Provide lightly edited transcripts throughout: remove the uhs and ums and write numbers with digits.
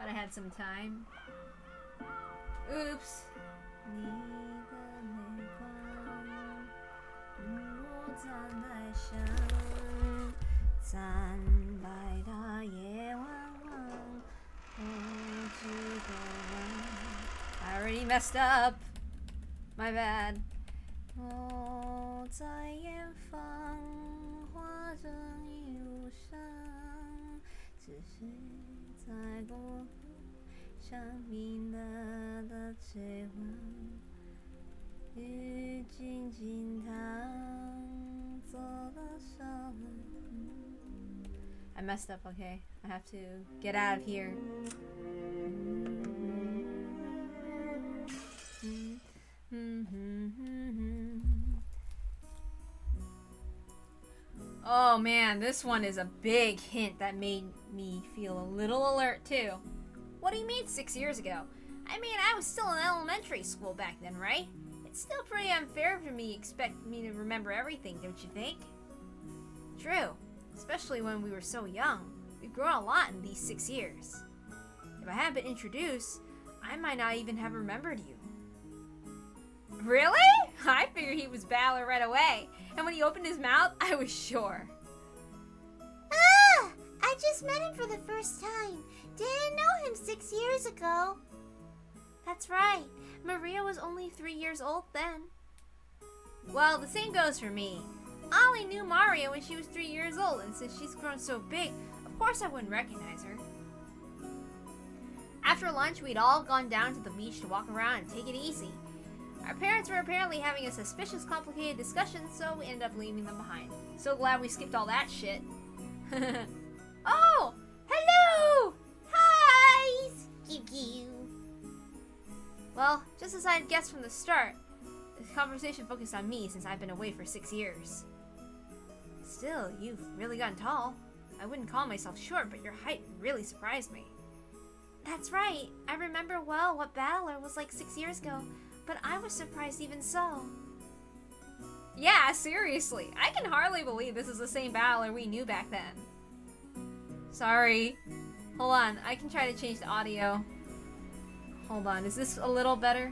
Thought I had some time. Oops. I already messed up. My bad. 我在远方画着一路上，只是在过路上冰冷的追望，雨静静淌，走到手了。I messed up, okay? I have to get out of here. Oh man, this one is a big hint that made me feel a little alert too. What do you mean 6 years ago? I mean, I was still in elementary school back then, right? It's still pretty unfair for me to expect me to remember everything, don't you think? True, especially when we were so young. We've grown a lot in these 6 years. If I hadn't been introduced, I might not even have remembered you. Really? I figured he was Balor right away, and when he opened his mouth, I was sure. Ah! I just met him for the first time. Didn't know him 6 years ago. That's right. Maria was only 3 years old then. Well, the same goes for me. I only knew Maria when she was 3 years old, and since she's grown so big, of course I wouldn't recognize her. After lunch, we'd all gone down to the beach to walk around and take it easy. Our parents were apparently having a suspicious, complicated discussion, so we ended up leaving them behind. So glad we skipped all that shit. Oh! Hello! Hi! Skiu. Well, just as I had guessed from the start, the conversation focused on me since I've been away for 6 years. Still, you've really gotten tall. I wouldn't call myself short, but your height really surprised me. That's right. I remember well what Balor was like 6 years ago, but I was surprised even so. Yeah, seriously. I can hardly believe this is the same Balor we knew back then. Sorry. Hold on, I can try to change the audio. Hold on, is this a little better?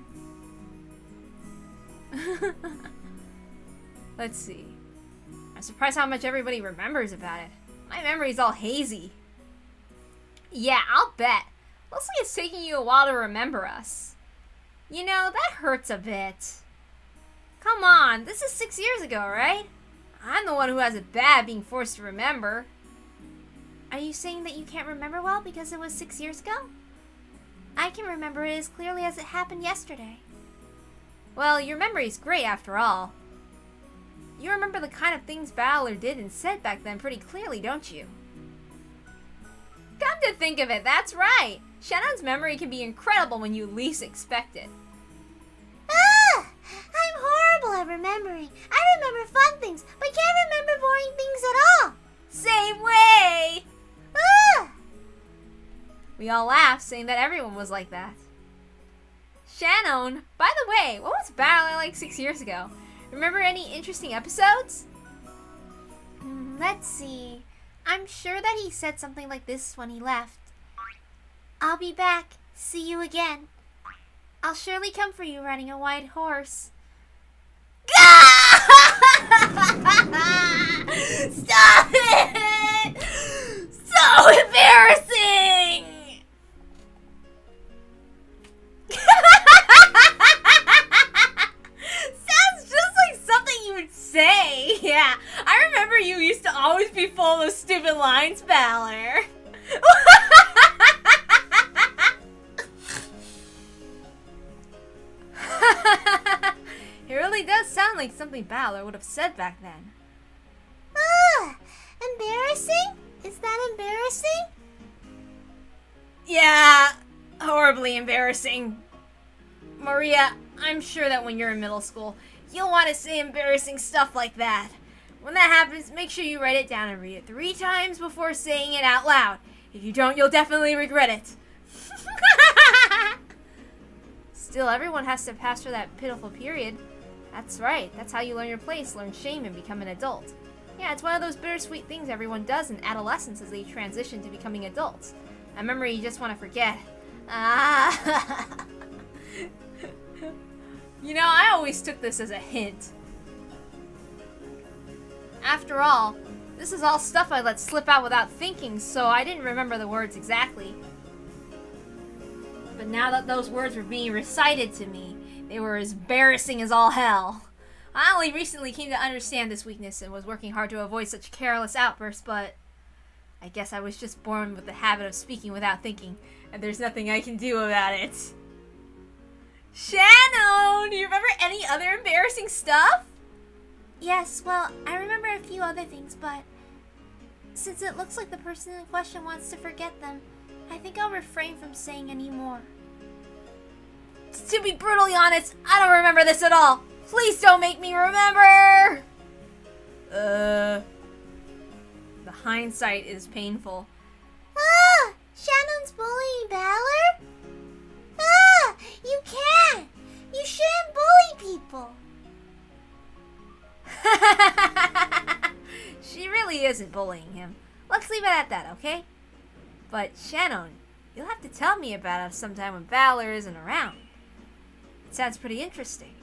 Let's see. I'm surprised how much everybody remembers about it. My memory's all hazy. Yeah, I'll bet. Looks like it's taking you a while to remember us. You know, that hurts a bit. Come on, this is 6 years ago, right? I'm the one who has it bad being forced to remember. Are you saying that you can't remember well because it was 6 years ago? I can remember it as clearly as it happened yesterday. Well, your memory's great after all. You remember the kind of things Balor did and said back then pretty clearly, don't you? Come to think of it, that's right. Shannon's memory can be incredible when you least expect it. Ah! I'm horrible at remembering. I remember fun things, but can't remember boring things at all. Same way! Ah! We all laughed, saying that everyone was like that. Shannon, by the way, what was Balor like 6 years ago? Remember any interesting episodes? Let's see. I'm sure that he said something like this when he left. I'll be back. See you again. I'll surely come for you riding a white horse. Stop it! So embarrassing! Sounds just like something you would say. Yeah, I remember you used to always be full of stupid lines, Balor. It really does sound like something Balor would have said back then. Ah! Embarrassing? Is that embarrassing? Yeah, horribly embarrassing. Maria, I'm sure that when you're in middle school, you'll want to say embarrassing stuff like that. When that happens, make sure you write it down and read it 3 times before saying it out loud. If you don't, you'll definitely regret it. Still, everyone has to pass through that pitiful period. That's right, that's how you learn your place, learn shame, and become an adult. Yeah, it's one of those bittersweet things everyone does in adolescence as they transition to becoming adults. A memory you just want to forget. Ah. You know, I always took this as a hint. After all, this is all stuff I let slip out without thinking, so I didn't remember the words exactly. But now that those words were being recited to me, they were as embarrassing as all hell. I only recently came to understand this weakness and was working hard to avoid such careless outbursts, but I guess I was just born with the habit of speaking without thinking, and there's nothing I can do about it. Shannon, do you remember any other embarrassing stuff? Yes, well, I remember a few other things, but since it looks like the person in question wants to forget them, I think I'll refrain from saying any more. To be brutally honest, I don't remember this at all. Please don't make me remember! The hindsight is painful. Ah! Shannon's bullying Valor? Ah! You can't! You shouldn't bully people! She really isn't bullying him. Let's leave it at that, okay? But Shannon, you'll have to tell me about it sometime when Valor isn't around. It sounds pretty interesting.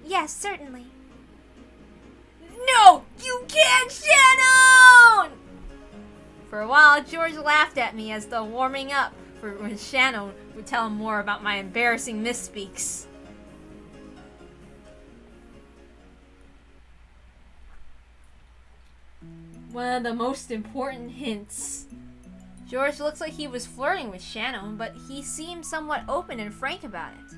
Yes, certainly. No! You can't, Shannon! For a while, George laughed at me as though warming up for when Shannon would tell him more about my embarrassing misspeaks. One of the most important hints. George looks like he was flirting with Shannon, but he seemed somewhat open and frank about it.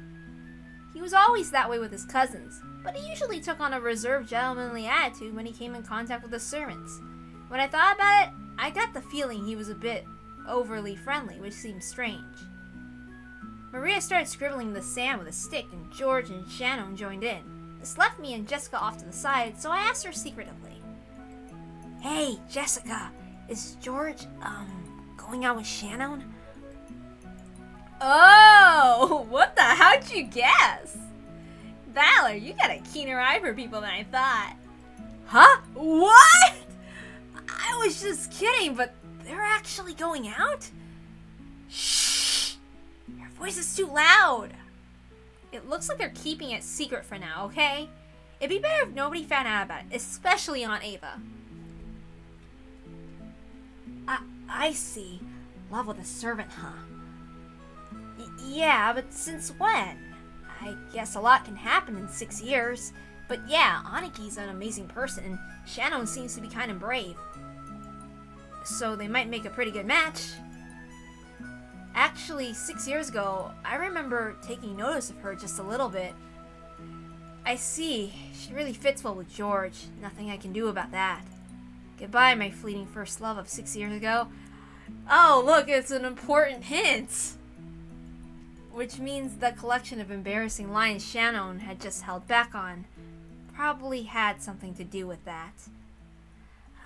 He was always that way with his cousins, but he usually took on a reserved, gentlemanly attitude when he came in contact with the servants. When I thought about it, I got the feeling he was a bit overly friendly, which seemed strange. Maria started scribbling in the sand with a stick, and George and Shannon joined in. This left me and Jessica off to the side, so I asked her secretively, "Hey, Jessica, is George, going out with Shannon?" Oh, what the? How'd you guess? Valor, you got a keener eye for people than I thought. Huh? What? I was just kidding, but they're actually going out? Shh! Your voice is too loud. It looks like they're keeping it secret for now, okay? It'd be better if nobody found out about it, especially Aunt Ava. I see. Love with a servant, huh? Yeah, but since when? I guess a lot can happen in 6 years. But yeah, Aniki's an amazing person, and Shannon seems to be kind of brave. So they might make a pretty good match. Actually, 6 years ago, I remember taking notice of her just a little bit. I see. She really fits well with George. Nothing I can do about that. Goodbye, my fleeting first love of 6 years ago. Oh, look, it's an important hint. Which means the collection of embarrassing lines Shannon had just held back on probably had something to do with that.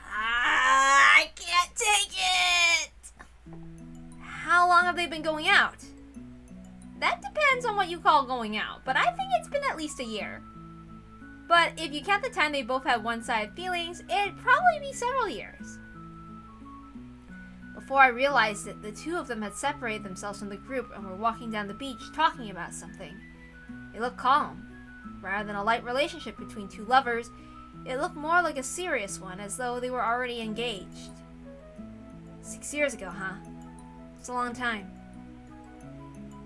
I can't take it! How long have they been going out? That depends on what you call going out, but I think it's been at least a year. But if you count the time they both had one-sided feelings, it'd probably be several years. Before I realized it, the two of them had separated themselves from the group and were walking down the beach talking about something. They looked calm. Rather than a light relationship between two lovers, it looked more like a serious one, as though they were already engaged. 6 years ago, huh? It's a long time.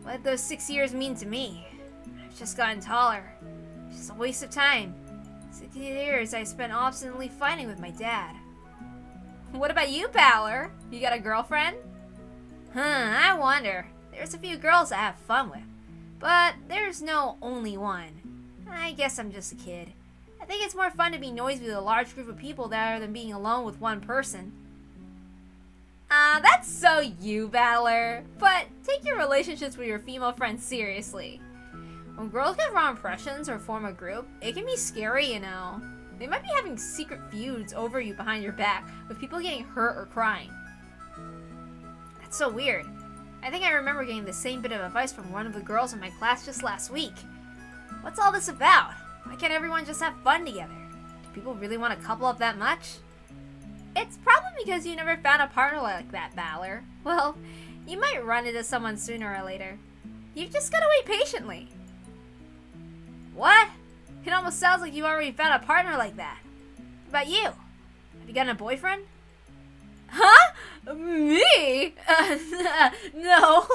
What did those 6 years mean to me? I've just gotten taller. It's just a waste of time. 6 years I spent obstinately fighting with my dad. What about you, Valor? You got a girlfriend? I wonder. There's a few girls I have fun with, but there's no only one. I guess I'm just a kid. I think it's more fun to be noisy with a large group of people rather than being alone with one person. That's so you, Valor. But take your relationships with your female friends seriously. When girls get wrong impressions or form a group, it can be scary, you know. They might be having secret feuds over you behind your back, with people getting hurt or crying. That's so weird. I think I remember getting the same bit of advice from one of the girls in my class just last week. What's all this about? Why can't everyone just have fun together? Do people really want to couple up that much? It's probably because you never found a partner like that, Valor. Well, You might run into someone sooner or later. You've just gotta wait patiently. What? It almost sounds like you already found a partner like that. What about you? Have you gotten a boyfriend? Huh? Me? No.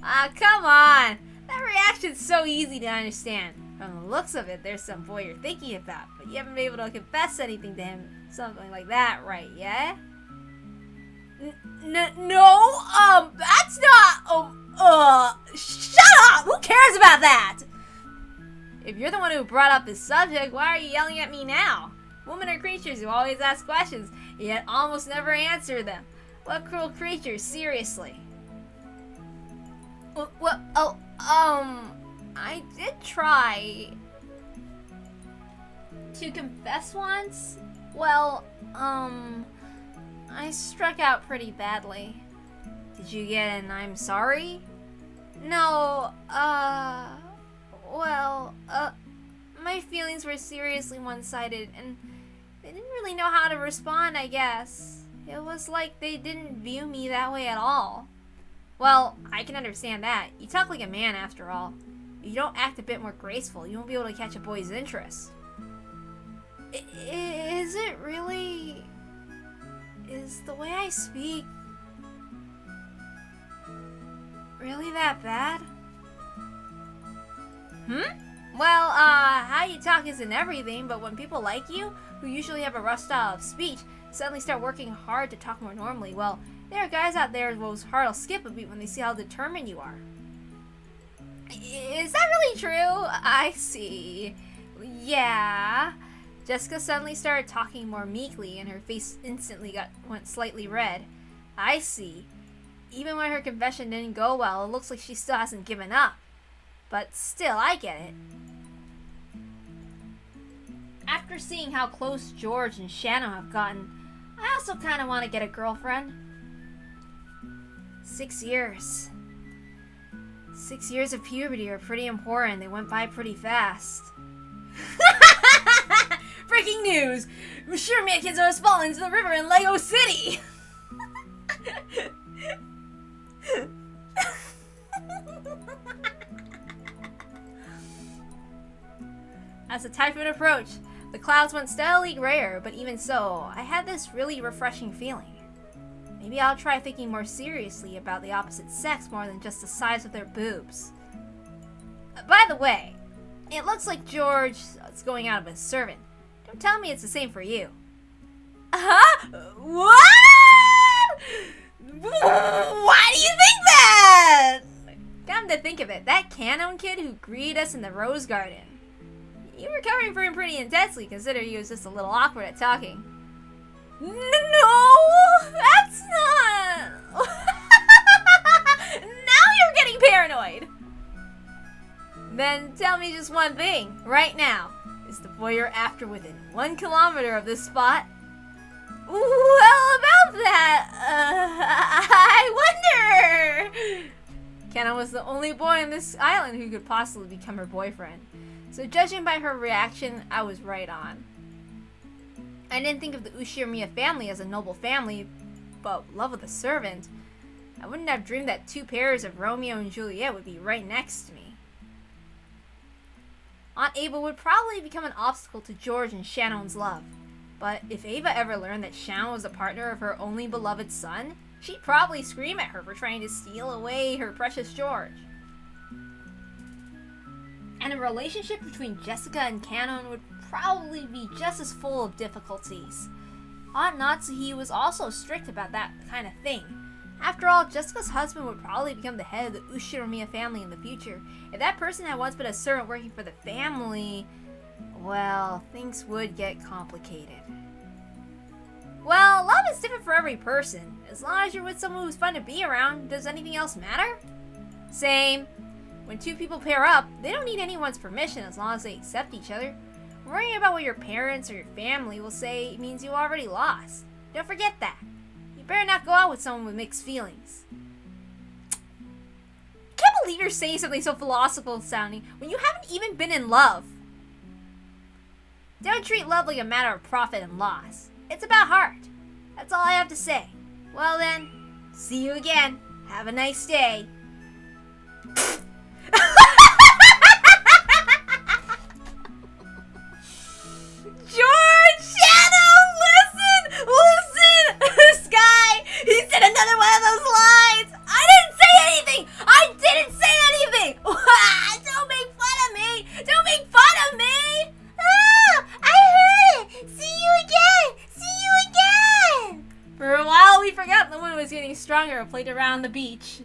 Come on. That reaction's so easy to understand. From the looks of it, there's some boy you're thinking about, but you haven't been able to confess anything to him. Something like that, right, yeah? No, that's not, shut up! Who cares about that? If you're the one who brought up this subject, why are you yelling at me now? Women are creatures who always ask questions, yet almost never answer them. What cruel creatures, seriously? I did try to confess once. Well, I struck out pretty badly. Did you get an I'm sorry? No, my feelings were seriously one-sided, and they didn't really know how to respond, I guess. It was like they didn't view me that way at all. Well, I can understand that. You talk like a man, after all. If you don't act a bit more graceful, you won't be able to catch a boy's interest. Is it really... Is the way I speak really that bad? Well, how you talk isn't everything, but when people like you, who usually have a rough style of speech, suddenly start working hard to talk more normally, well, there are guys out there whose heart will skip a beat when they see how determined you are. Is that really true? I see. Yeah. Jessica suddenly started talking more meekly, and her face instantly went slightly red. I see. Even when her confession didn't go well, it looks like she still hasn't given up. But still, I get it. After seeing how close George and Shannon have gotten, I also kind of want to get a girlfriend. 6 years. 6 years of puberty are pretty important. They went by pretty fast. Breaking news! Sure, me kids are falling into the river in Lego City! As the typhoon approached, the clouds went steadily grayer, but even so, I had this really refreshing feeling. Maybe I'll try thinking more seriously about the opposite sex more than just the size of their boobs. By the way, it looks like George is going out of his servant. Don't tell me it's the same for you. Huh? What? Why do you think that? Come to think of it, that Canon kid who greeted us in the Rose Garden. You were covering for him pretty intensely, considering he was just a little awkward at talking. No, that's not... Now you're getting paranoid. Then tell me just one thing, right now. Is the boy you're after within 1 kilometer of this spot? Well, about that, I wonder... Kenna was the only boy on this island who could possibly become her boyfriend. So judging by her reaction, I was right on. I didn't think of the Ushirimiya family as a noble family, but love of the servant. I wouldn't have dreamed that 2 pairs of Romeo and Juliet would be right next to me. Aunt Ava would probably become an obstacle to George and Shannon's love. But if Ava ever learned that Shannon was a partner of her only beloved son, she'd probably scream at her for trying to steal away her precious George. And a relationship between Jessica and Canon would probably be just as full of difficulties. Aunt Natsuhi was also strict about that kind of thing. After all, Jessica's husband would probably become the head of the Ushirimiya family in the future. If that person had once been a servant working for the family, well, things would get complicated. Well, love is different for every person. As long as you're with someone who's fun to be around, does anything else matter? Same. When 2 people pair up, they don't need anyone's permission as long as they accept each other. Worrying about what your parents or your family will say means you already lost. Don't forget that. You better not go out with someone with mixed feelings. Can't believe you're saying something so philosophical sounding when you haven't even been in love. Don't treat love like a matter of profit and loss. It's about heart. That's all I have to say. Well then, See you again. Have a nice day. George! Shadow! Listen! This guy! He said another one of those lines! I didn't say anything! Don't make fun of me! Don't make fun of me! Oh, I heard it! See you again! For a while, we forgot the wind was getting stronger and played around the beach.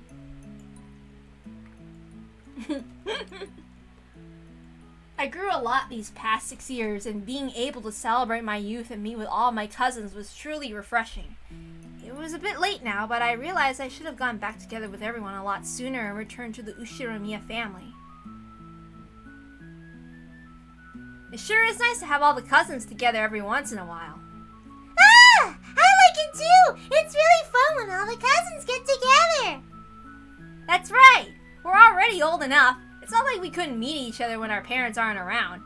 I grew a lot these past 6 years, and being able to celebrate my youth and meet with all my cousins was truly refreshing. It was a bit late now, but I realized I should have gone back together with everyone a lot sooner and returned to the Ushiromiya family. It sure is nice to have all the cousins together every once in a while. Ah! I like it too! It's really fun when all the cousins get together! That's right! We're already old enough. It's not like we couldn't meet each other when our parents aren't around.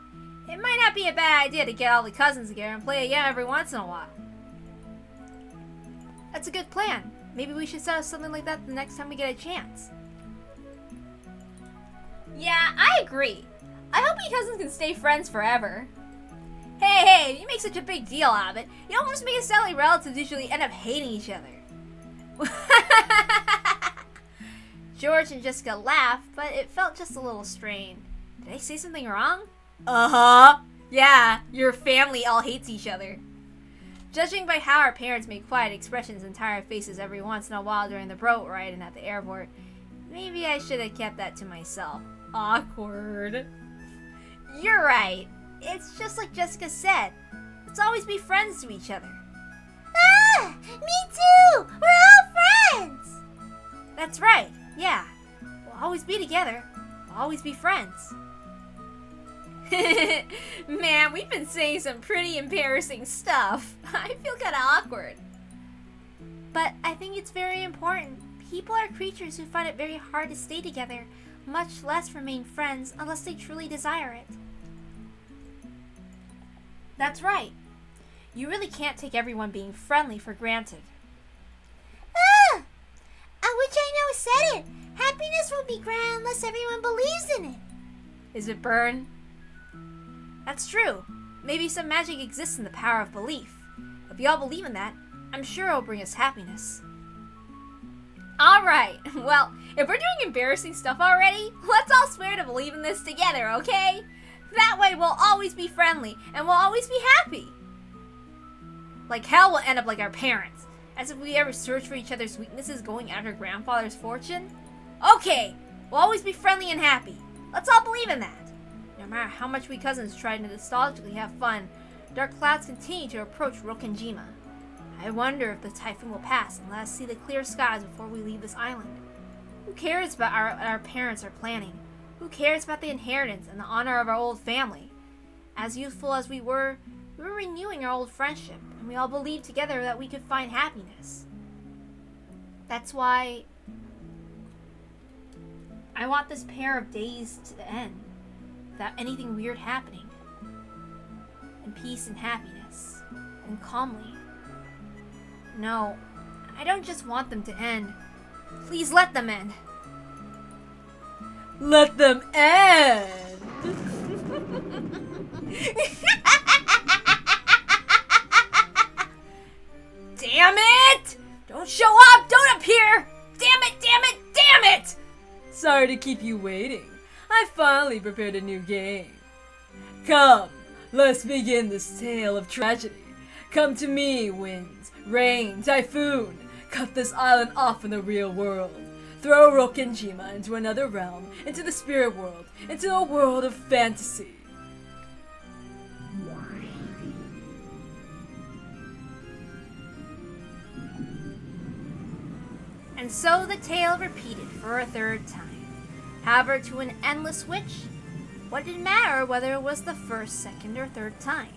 It might not be a bad idea to get all the cousins together and play a game every once in a while. That's a good plan. Maybe we should set up something like that the next time we get a chance. Yeah, I agree. I hope you cousins can stay friends forever. Hey, you make such a big deal out of it. You almost make it sound like relatives usually end up hating each other. George and Jessica laughed, but it felt just a little strained. Did I say something wrong? Uh-huh. Yeah, your family all hates each other. Judging by how our parents make quiet expressions and tired faces every once in a while during the boat ride and at the airport, maybe I should have kept that to myself. Awkward. You're right. It's just like Jessica said. Let's always be friends to each other. Ah! Me too! We're all friends! That's right. Yeah. We'll always be together. We'll always be friends. Man, we've been saying some pretty embarrassing stuff. I feel kind of awkward. But I think it's very important. People are creatures who find it very hard to stay together, much less remain friends unless they truly desire it. That's right. You really can't take everyone being friendly for granted. Ah! I wish I know said it. Happiness won't be grand unless everyone believes in it. Is it Burn? That's true. Maybe some magic exists in the power of belief. If we all believe in that, I'm sure it'll bring us happiness. Alright, well, if we're doing embarrassing stuff already, let's all swear to believe in this together, okay? That way we'll always be friendly, and we'll always be happy. Like hell we'll end up like our parents, as if we ever searched for each other's weaknesses going after grandfather's fortune. Okay, we'll always be friendly and happy. Let's all believe in that. No matter how much we cousins try to nostalgically have fun, dark clouds continue to approach Rokkenjima. I wonder if the typhoon will pass and let us see the clear skies before we leave this island. Who cares about what our parents are planning? Who cares about the inheritance and the honor of our old family? As youthful as we were renewing our old friendship, and we all believed together that we could find happiness. That's why I want this pair of days to end without anything weird happening. In peace and happiness, and calmly. No, I don't just want them to end. Please let them end. Let them end! Damn it! Don't show up! Don't appear! Damn it! Damn it! Damn it! Sorry to keep you waiting. I finally prepared a new game. Come, let's begin this tale of tragedy. Come to me, winds, rain, typhoon. Cut this island off from the real world. Throw Rokkenjima into another realm, into the spirit world, into a world of fantasy. And so the tale repeated for a third time. However, to an endless witch, what did it matter whether it was the first, second, or third time?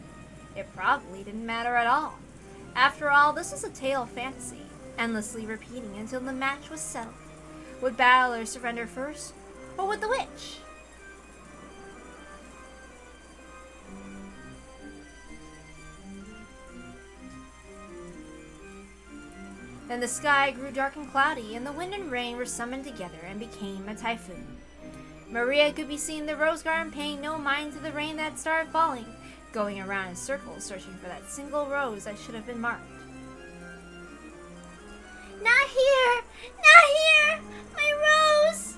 It probably didn't matter at all. After all, this was a tale of fantasy, endlessly repeating until the match was settled. Would Battler surrender first, or would the witch? Then the sky grew dark and cloudy, and the wind and rain were summoned together and became a typhoon. Maria could be seen in the rose garden paying no mind to the rain that started falling, going around in circles searching for that single rose that should have been marked. Not here! Not here! My rose!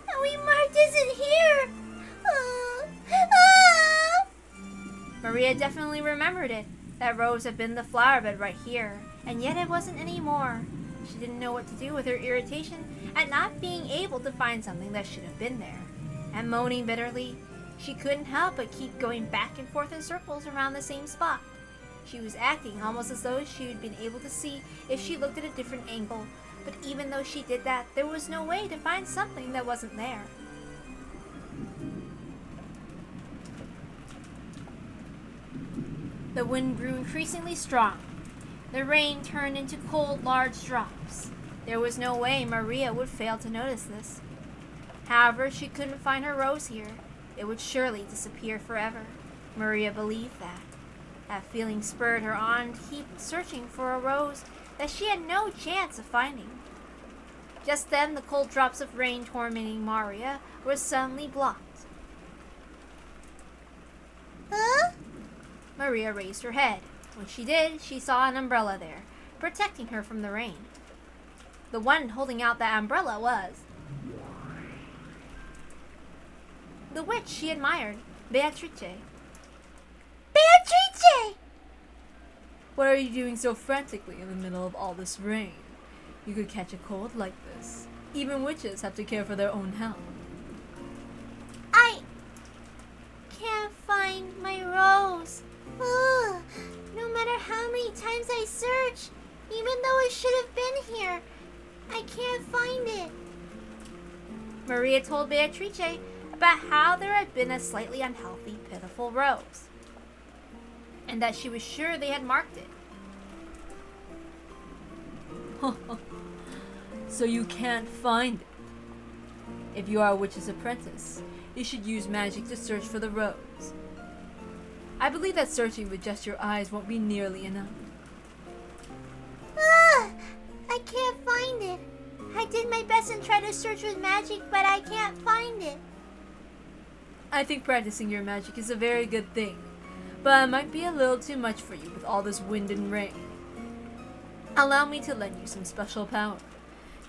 That we marked isn't here! Maria definitely remembered it. That rose had been the flower bed right here, and yet it wasn't anymore. She didn't know what to do with her irritation at not being able to find something that should have been there. And moaning bitterly, she couldn't help but keep going back and forth in circles around the same spot. She was acting almost as though she had been able to see if she looked at a different angle, but even though she did that, there was no way to find something that wasn't there. The wind grew increasingly strong. The rain turned into cold, large drops. There was no way Maria would fail to notice this. However, she couldn't find her rose here. It would surely disappear forever. Maria believed that. That feeling spurred her on to keep searching for a rose that she had no chance of finding. Just then, the cold drops of rain tormenting Maria were suddenly blocked. Huh? Maria raised her head. When she did, she saw an umbrella there, protecting her from the rain. The one holding out that umbrella was the witch she admired, Beatrice. Beatrice! What are you doing so frantically in the middle of all this rain? You could catch a cold like this. Even witches have to care for their own health. I can't find my rose. Ugh. No matter how many times I search, even though it should have been here, I can't find it. Maria told Beatrice about how there had been a slightly unhealthy, pitiful rose, and that she was sure they had marked it. So you can't find it. If you are a witch's apprentice, you should use magic to search for the rose. I believe that searching with just your eyes won't be nearly enough. I can't find it. I did my best and tried to search with magic, but I can't find it. I think practicing your magic is a very good thing, but it might be a little too much for you with all this wind and rain. Allow me to lend you some special power.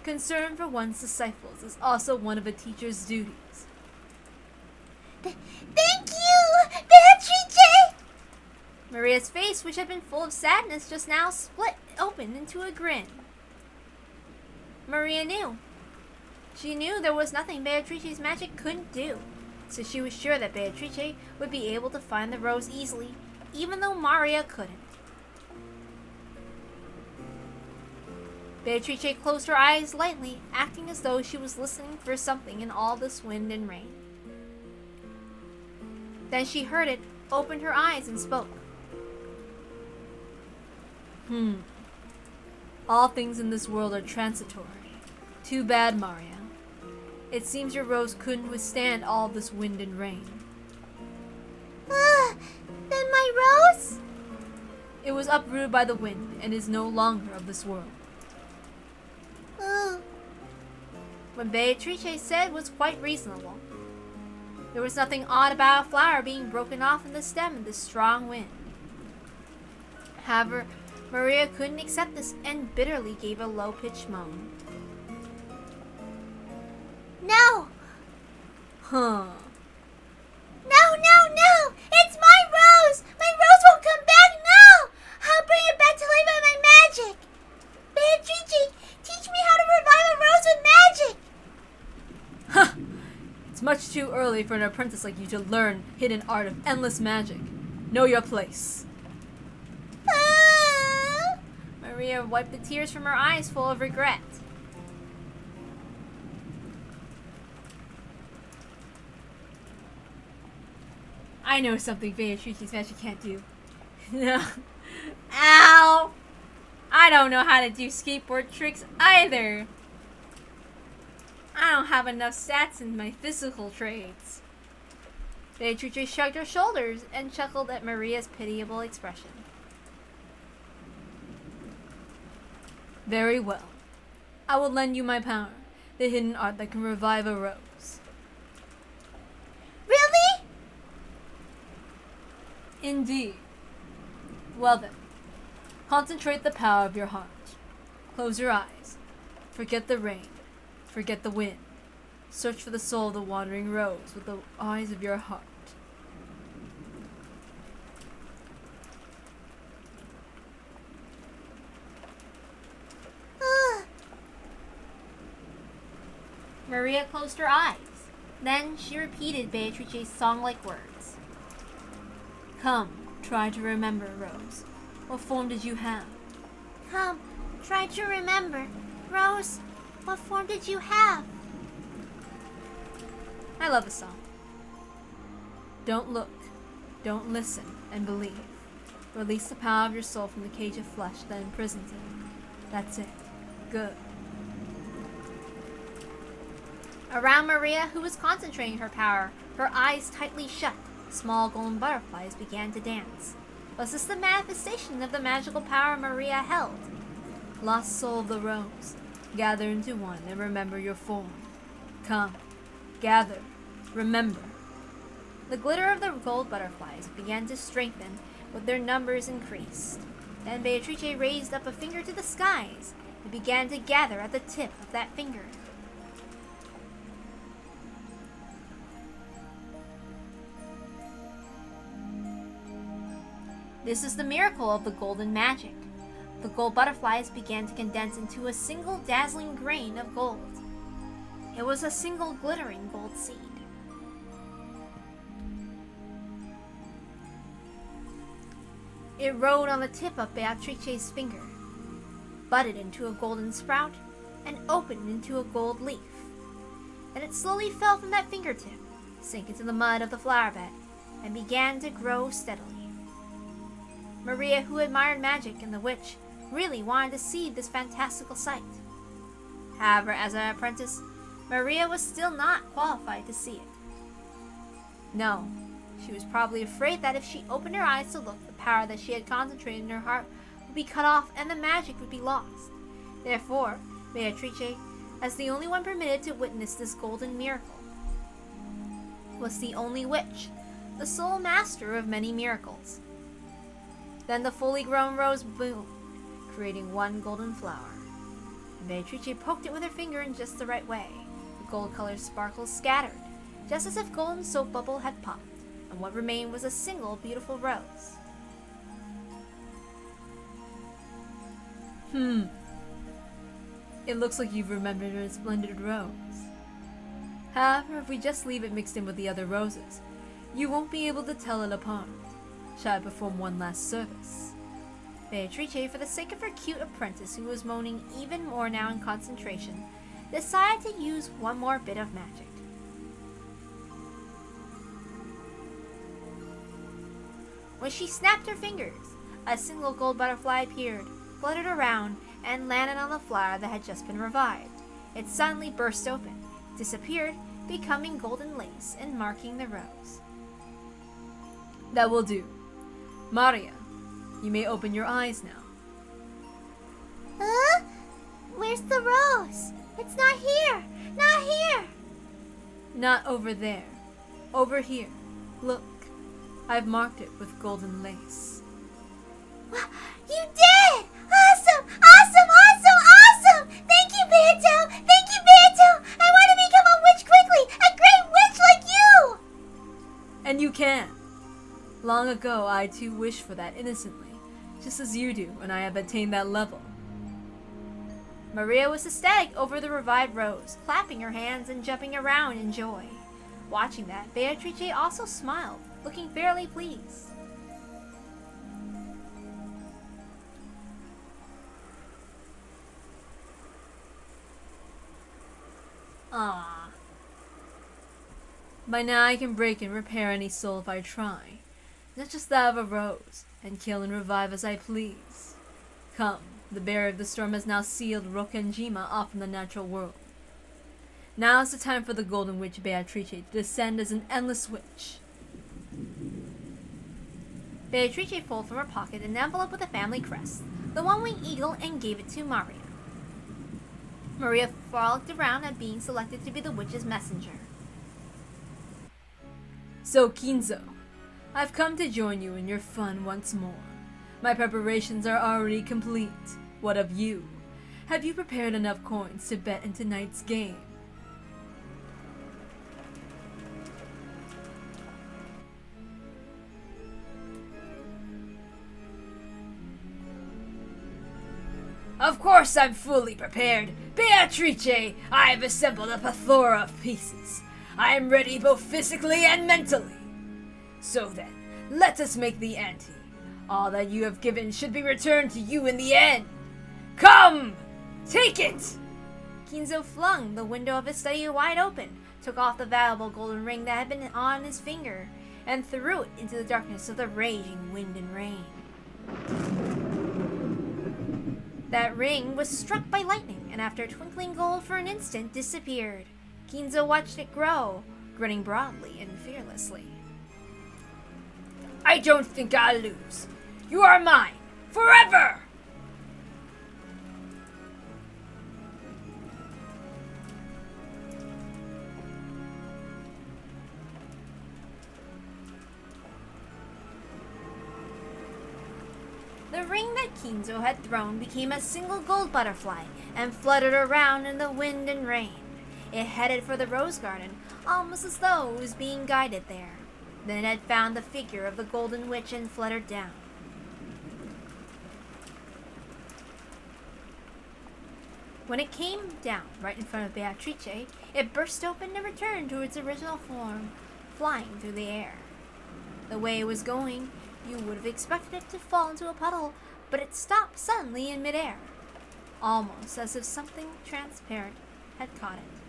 Concern for one's disciples is also one of a teacher's duties. Thank you, Beatrice! Maria's face, which had been full of sadness just now, split open into a grin. Maria knew. She knew there was nothing Beatrice's magic couldn't do, so she was sure that Beatrice would be able to find the rose easily, even though Maria couldn't. Beatrice closed her eyes lightly, acting as though she was listening for something in all this wind and rain. Then she heard it, opened her eyes, and spoke. All things in this world are transitory. Too bad, Maria. It seems your rose couldn't withstand all this wind and rain. Then my rose? It was uprooted by the wind and is no longer of this world. What Beatrice said was quite reasonable. There was nothing odd about a flower being broken off in the stem in this strong wind. However, Maria couldn't accept this and bitterly gave a low-pitched moan. No! Huh. No! It's my rose! My rose won't come back! No! I'll bring it back to life by my magic! Beatrice, teach me how to revive a rose with magic! Huh! It's much too early for an apprentice like you to learn hidden art of endless magic. Know your place. Maria wiped the tears from her eyes full of regret. I know something Beatrice's magic can't do. No. Ow! I don't know how to do skateboard tricks either. I don't have enough stats in my physical traits. Beatrice shrugged her shoulders and chuckled at Maria's pitiable expression. Very well. I will lend you my power, the hidden art that can revive a rose. Really? Indeed. Well then, concentrate the power of your heart. Close your eyes. Forget the rain. Forget the wind. Search for the soul of the wandering rose with the eyes of your heart. Maria closed her eyes. Then she repeated Beatrice's song-like words. Come, try to remember, Rose. What form did you have? Come, try to remember. Rose, what form did you have? I love the song. Don't look, don't listen, and believe. Release the power of your soul from the cage of flesh that imprisons it. That's it. Good. Around Maria, who was concentrating her power, her eyes tightly shut, small golden butterflies began to dance. Was this the manifestation of the magical power Maria held? Lost soul of the rose, gather into one and remember your form. Come, gather, remember. The glitter of the gold butterflies began to strengthen, with their numbers increased. Then Beatrice raised up a finger to the skies and began to gather at the tip of that finger. This is the miracle of the golden magic. The gold butterflies began to condense into a single dazzling grain of gold. It was a single glittering gold seed. It rode on the tip of Beatrice's finger, budded into a golden sprout, and opened into a gold leaf. Then it slowly fell from that fingertip, sank into the mud of the flower bed, and began to grow steadily. Maria, who admired magic and the witch, really wanted to see this fantastical sight. However, as an apprentice, Maria was still not qualified to see it. No, she was probably afraid that if she opened her eyes to look, the power that she had concentrated in her heart would be cut off and the magic would be lost. Therefore, Beatrice, as the only one permitted to witness this golden miracle, was the only witch, the sole master of many miracles. Then the fully grown rose bloomed, creating one golden flower. And Beatrice poked it with her finger in just the right way. The gold-colored sparkles scattered, just as if golden soap bubble had popped, and what remained was a single beautiful rose. It looks like you've remembered a splendid rose. However, if we just leave it mixed in with the other roses, you won't be able to tell it apart. Shall I perform one last service? Beatrice, for the sake of her cute apprentice who was moaning even more now in concentration, decided to use one more bit of magic. When she snapped her fingers, a single gold butterfly appeared, fluttered around, and landed on the flower that had just been revived. It suddenly burst open, disappeared, becoming golden lace and marking the rose. That will do. Maria, you may open your eyes now. Huh? Where's the rose? It's not here! Not here! Not over there. Over here. Look. I've marked it with golden lace. You did! Awesome! Awesome! Awesome! Awesome! Thank you, Banto! Thank you, Banto! I want to become a witch quickly! A great witch like you! And you can. Long ago, I too wished for that innocently, just as you do, and I have attained that level. Maria was ecstatic over the revived rose, clapping her hands and jumping around in joy. Watching that, Beatrice also smiled, looking fairly pleased. Ah. By now I can break and repair any soul if I try, not just that of a rose, and kill and revive as I please. Come, the bearer of the storm has now sealed Roka and Jima off from the natural world. Now is the time for the Golden Witch Beatrice to descend as an endless witch. Beatrice pulled from her pocket an envelope with a family crest, the one-winged eagle, and gave it to Maria. Maria frolicked around at being selected to be the witch's messenger. So, Kinzo, I've come to join you in your fun once more. My preparations are already complete. What of you? Have you prepared enough coins to bet in tonight's game? Of course I'm fully prepared. Beatrice, I have assembled a plethora of pieces. I am ready both physically and mentally. So then, let us make the ante. All that you have given should be returned to you in the end. Come! Take it! Kinzo flung the window of his study wide open, took off the valuable golden ring that had been on his finger, and threw it into the darkness of the raging wind and rain. That ring was struck by lightning, and after twinkling gold for an instant, disappeared. Kinzo watched it grow, grinning broadly and fearlessly. I don't think I'll lose. You are mine, forever! The ring that Kinzo had thrown became a single gold butterfly and fluttered around in the wind and rain. It headed for the rose garden, almost as though it was being guided there. Then it had found the figure of the golden witch and fluttered down. When it came down right in front of Beatrice, it burst open and returned to its original form, flying through the air. The way it was going, you would have expected it to fall into a puddle, but it stopped suddenly in midair, almost as if something transparent had caught it.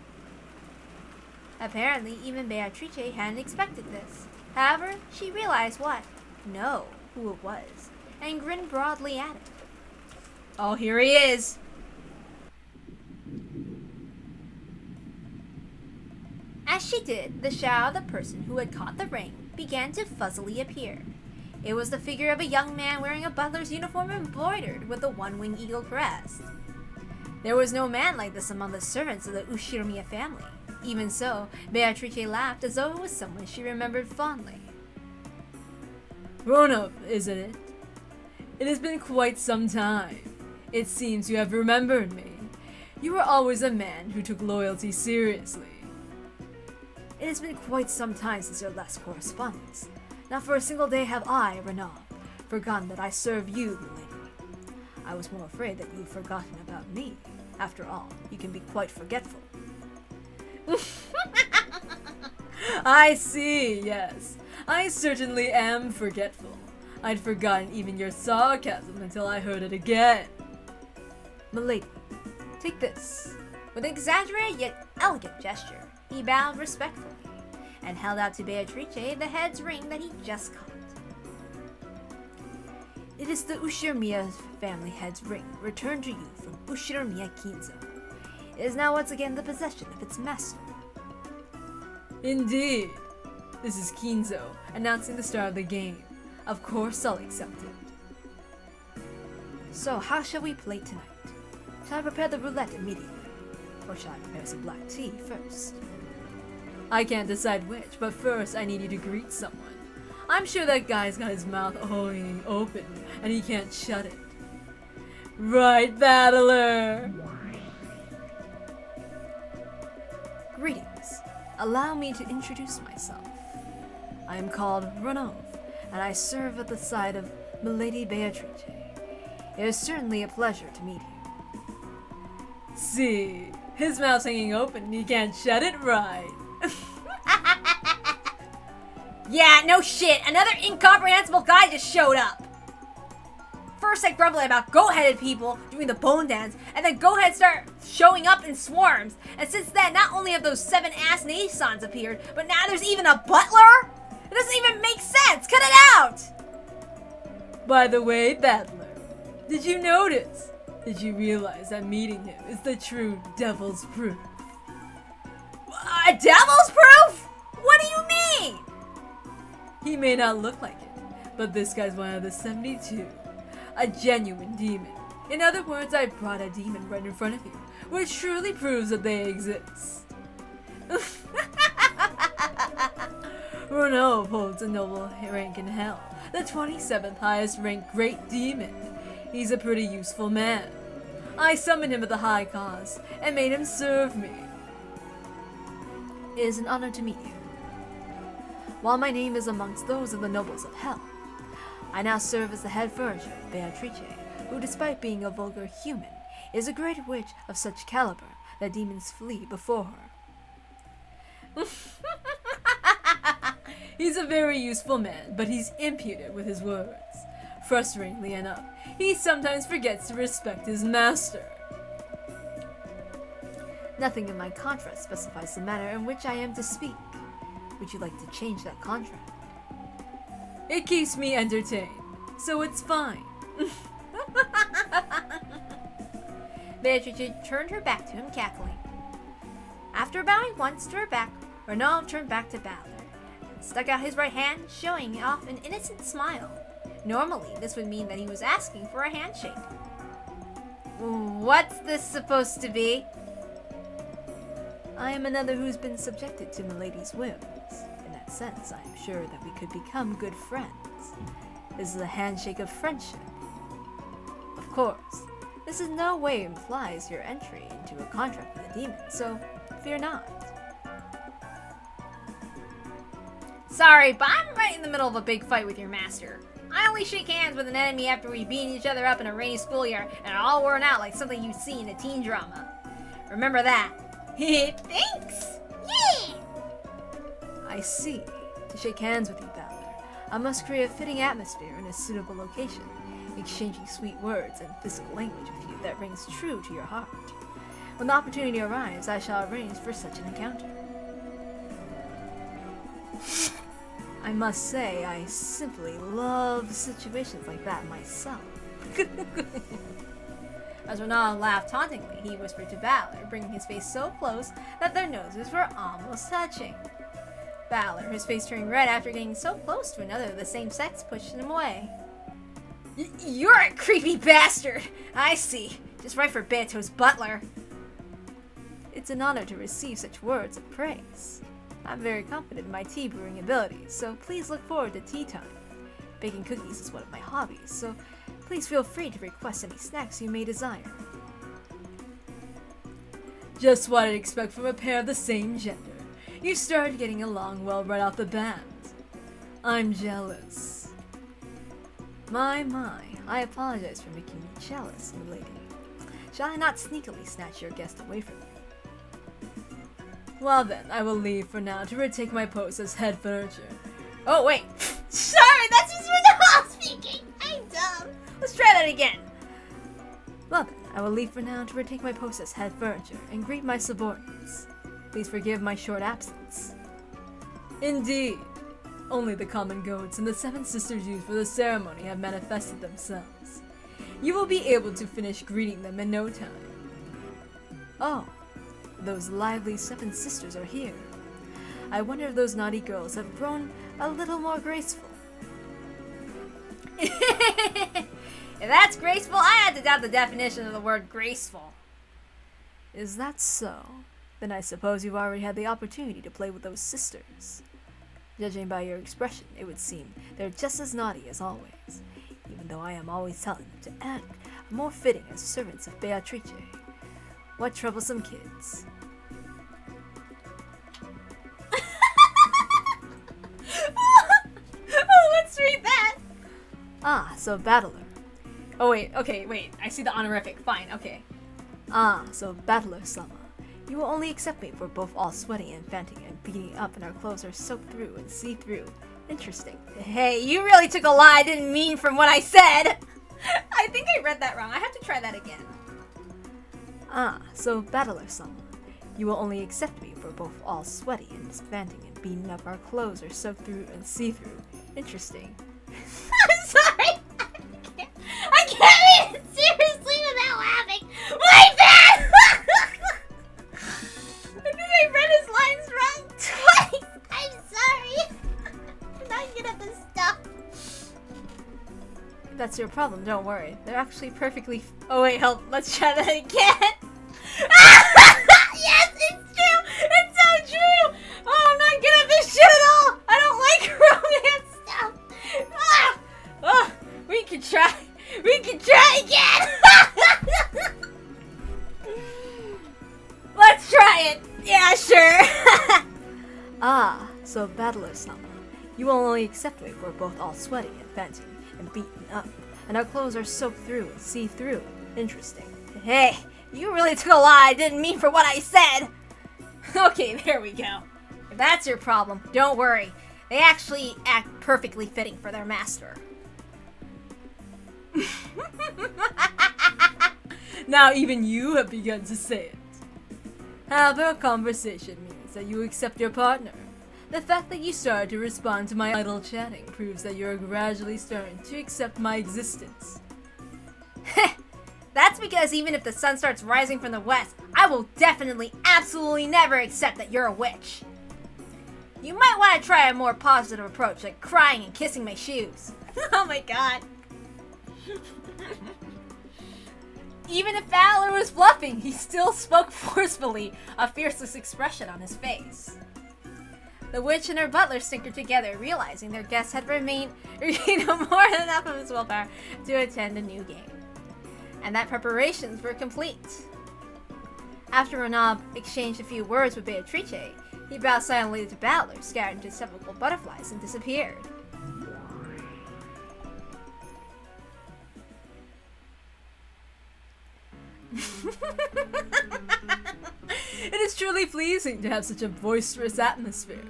Apparently, even Beatrice hadn't expected this. However, she realized who it was, and grinned broadly at it. Oh, here he is. As she did, the shadow of the person who had caught the ring began to fuzzily appear. It was the figure of a young man wearing a butler's uniform embroidered with a one-winged eagle crest. There was no man like this among the servants of the Ushiromiya family. Even so, Beatrice laughed as though it was someone she remembered fondly. Grown-up, isn't it? It has been quite some time. It seems you have remembered me. You were always a man who took loyalty seriously. It has been quite some time since your last correspondence. Not for a single day have I, Renaud, forgotten that I serve you, lady. I was more afraid that you'd forgotten about me. After all, you can be quite forgetful. I see, yes. I certainly am forgetful. I'd forgotten even your sarcasm until I heard it again. Milady, take this. With an exaggerated yet elegant gesture, he bowed respectfully and held out to Beatrice the head's ring that he just caught. It is the Ushiromiya family head's ring, returned to you from Ushiromiya Kinzo. It is now once again the possession of its master. Indeed. This is Kinzo, announcing the start of the game. Of course I'll accept it. So, how shall we play tonight? Shall I prepare the roulette immediately? Or shall I prepare some black tea first? I can't decide which, but first I need you to greet someone. I'm sure that guy's got his mouth hanging open, and he can't shut it. Right, battler? Greetings. Allow me to introduce myself. I am called Renaud, and I serve at the side of Milady Beatrice. It is certainly a pleasure to meet you. See, his mouth's hanging open and he can't shut it right. Yeah, no shit. Another incomprehensible guy just showed up. First I grumbled about goat-headed people doing the bone dance, and then goat-heads start showing up in swarms. And since then, not only have those 7-ass Nisans appeared, but now there's even a butler? It doesn't even make sense. Cut it out! By the way, battler, did you notice? Did you realize that meeting him is the true devil's proof? Devil's proof? What do you mean? He may not look like it, but this guy's one of the 72. A genuine demon. In other words, I brought a demon right in front of you, which truly proves that they exist. Renault holds a noble rank in hell, the 27th highest ranked great demon. He's a pretty useful man. I summoned him at the high cause and made him serve me. It is an honor to meet you. While my name is amongst those of the nobles of hell, I now serve as the head furniture of Beatrice, who, despite being a vulgar human, is a great witch of such caliber that demons flee before her. He's a very useful man, but he's impudent with his words. Frustratingly enough, he sometimes forgets to respect his master. Nothing in my contract specifies the manner in which I am to speak. Would you like to change that contract? It keeps me entertained, so it's fine. Beatrice turned her back to him, cackling. After bowing once to her back, Renaud turned back to Balor and stuck out his right hand, showing off an innocent smile. Normally, this would mean that he was asking for a handshake. What's this supposed to be? I am another who's been subjected to Milady's whims. In that sense, I am sure that we could become good friends. This is a handshake of friendship. Of course, this in no way implies your entry into a contract with a demon, so fear not. Sorry, but I'm right in the middle of a big fight with your master. I only shake hands with an enemy after we beat each other up in a rainy schoolyard and are all worn out like something you'd see in a teen drama. Remember that. Thanks! Yeah! I see. To shake hands with you, Balor, I must create a fitting atmosphere in a suitable location, exchanging sweet words and physical language with you that rings true to your heart. When the opportunity arrives, I shall arrange for such an encounter. I must say, I simply love situations like that myself. As Renaud laughed tauntingly, he whispered to Balor, bringing his face so close that their noses were almost touching. Balor, his face turning red after getting so close to another of the same sex, pushed him away. You're a creepy bastard! I see. Just right for Beto's butler. It's an honor to receive such words of praise. I'm very confident in my tea brewing abilities, so please look forward to tea time. Baking cookies is one of my hobbies, so please feel free to request any snacks you may desire. Just what I'd expect from a pair of the same gender. You started getting along well right off the bat. I'm jealous. My, I apologize for making you jealous, milady. Shall I not sneakily snatch your guest away from me? Well then, I will leave for now to retake my post as head furniture. Oh, wait. Sorry, that's just Renaud speaking. I'm dumb. Let's try that again. Well then, I will leave for now to retake my post as head furniture and greet my subordinates. Please forgive my short absence. Indeed. Only the common goats and the 7 sisters used for the ceremony have manifested themselves. You will be able to finish greeting them in no time. Oh, those lively 7 sisters are here. I wonder if those naughty girls have grown a little more graceful. If that's graceful, I had to doubt the definition of the word graceful. Is that so? Then I suppose you've already had the opportunity to play with those sisters. Judging by your expression, it would seem they're just as naughty as always, even though I am always telling them to act more fitting as servants of Beatrice. What troublesome kids. Oh, let's read that. Ah, so battler. Oh, wait. Okay, wait. I see the honorific. Fine. Okay. Ah, so battler-sama. You will only accept me for both all sweating and panting and beating up and our clothes are soaked through and see-through. Interesting. Hey, you really took a lie I didn't mean from what I said. I think I read that wrong. I have to try that again. Ah, so battler-sama. You will only accept me for both all sweaty and panting and beating up our clothes are soaked through and see-through. Interesting. I'm sorry. I can't read it seriously without laughing. My bad. I think I read his lines wrong Twice. I'm sorry. I'm not good at this stuff. If that's your problem, don't worry. They're actually perfectly Oh, wait, hold. Let's try that again. try it. Yeah, sure. Ah, so Battler-sama. You will only accept it if we're both all sweaty and panting and beaten up, and our clothes are soaked through and see-through. Interesting. Hey, you really took a lie I didn't mean for what I said. Okay, there we go. If that's your problem, don't worry. They actually act perfectly fitting for their master. Now even you have begun to say it. However, a conversation means that you accept your partner. The fact that you started to respond to my idle chatting proves that you're gradually starting to accept my existence. That's because even if the sun starts rising from the west, I will definitely, absolutely never accept that you're a witch. You might want to try a more positive approach, like crying and kissing my shoes. Oh my god. Even if Valor was bluffing, he still spoke forcefully, a fierceless expression on his face. The witch and her butler snickered together, realizing their guest had remained more than enough of his willpower to attend a new game, and that preparations were complete. After Renab exchanged a few words with Beatrice, he bowed silently to Battler, scattered into several butterflies, and disappeared. It is truly pleasing to have such a boisterous atmosphere.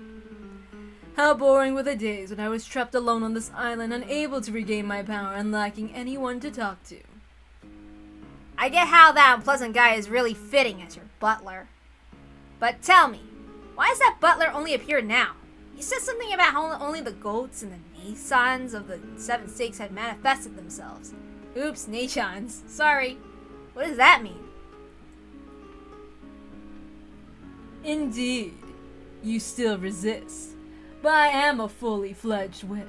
How boring were the days when I was trapped alone on this island, unable to regain my power and lacking anyone to talk to. I get how that unpleasant guy is really fitting as your butler. But tell me, why has that butler only appeared now? You said something about how only the goats and the Naisans of the Seven Stakes had manifested themselves. Oops, Naisans. Sorry. What does that mean? Indeed, you still resist, but I am a fully fledged witch.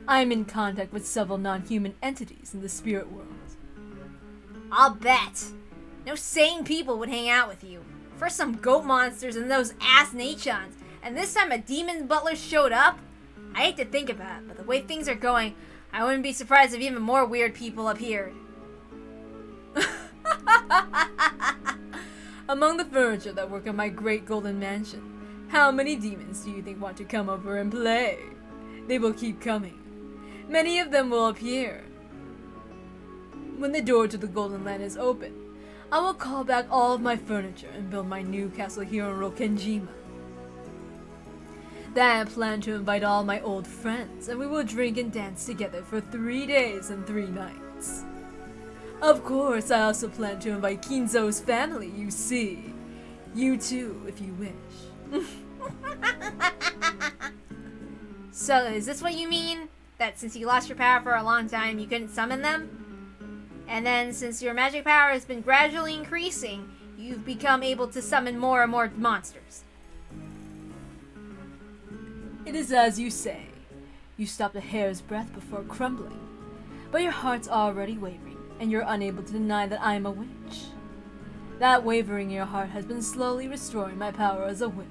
I am in contact with several non-human entities in the spirit world. I'll bet. No sane people would hang out with you. First some goat monsters and those ass Nachons, and this time a demon butler showed up? I hate to think about it, but the way things are going, I wouldn't be surprised if even more weird people appeared. Among the furniture that work on my great golden mansion, how many demons do you think want to come over and play? They will keep coming. Many of them will appear. When the door to the Golden Land is open, I will call back all of my furniture and build my new castle here in Rokenjima. Then I plan to invite all my old friends, and we will drink and dance together for 3 days and 3 nights. Of course, I also plan to invite Kinzo's family, you see. You too, if you wish. So, is this what you mean? That since you lost your power for a long time, you couldn't summon them? And then, since your magic power has been gradually increasing, you've become able to summon more and more monsters. It is as you say. You stopped a hair's breadth before crumbling. But your heart's already wavering, and you're unable to deny that I am a witch. That wavering in your heart has been slowly restoring my power as a witch.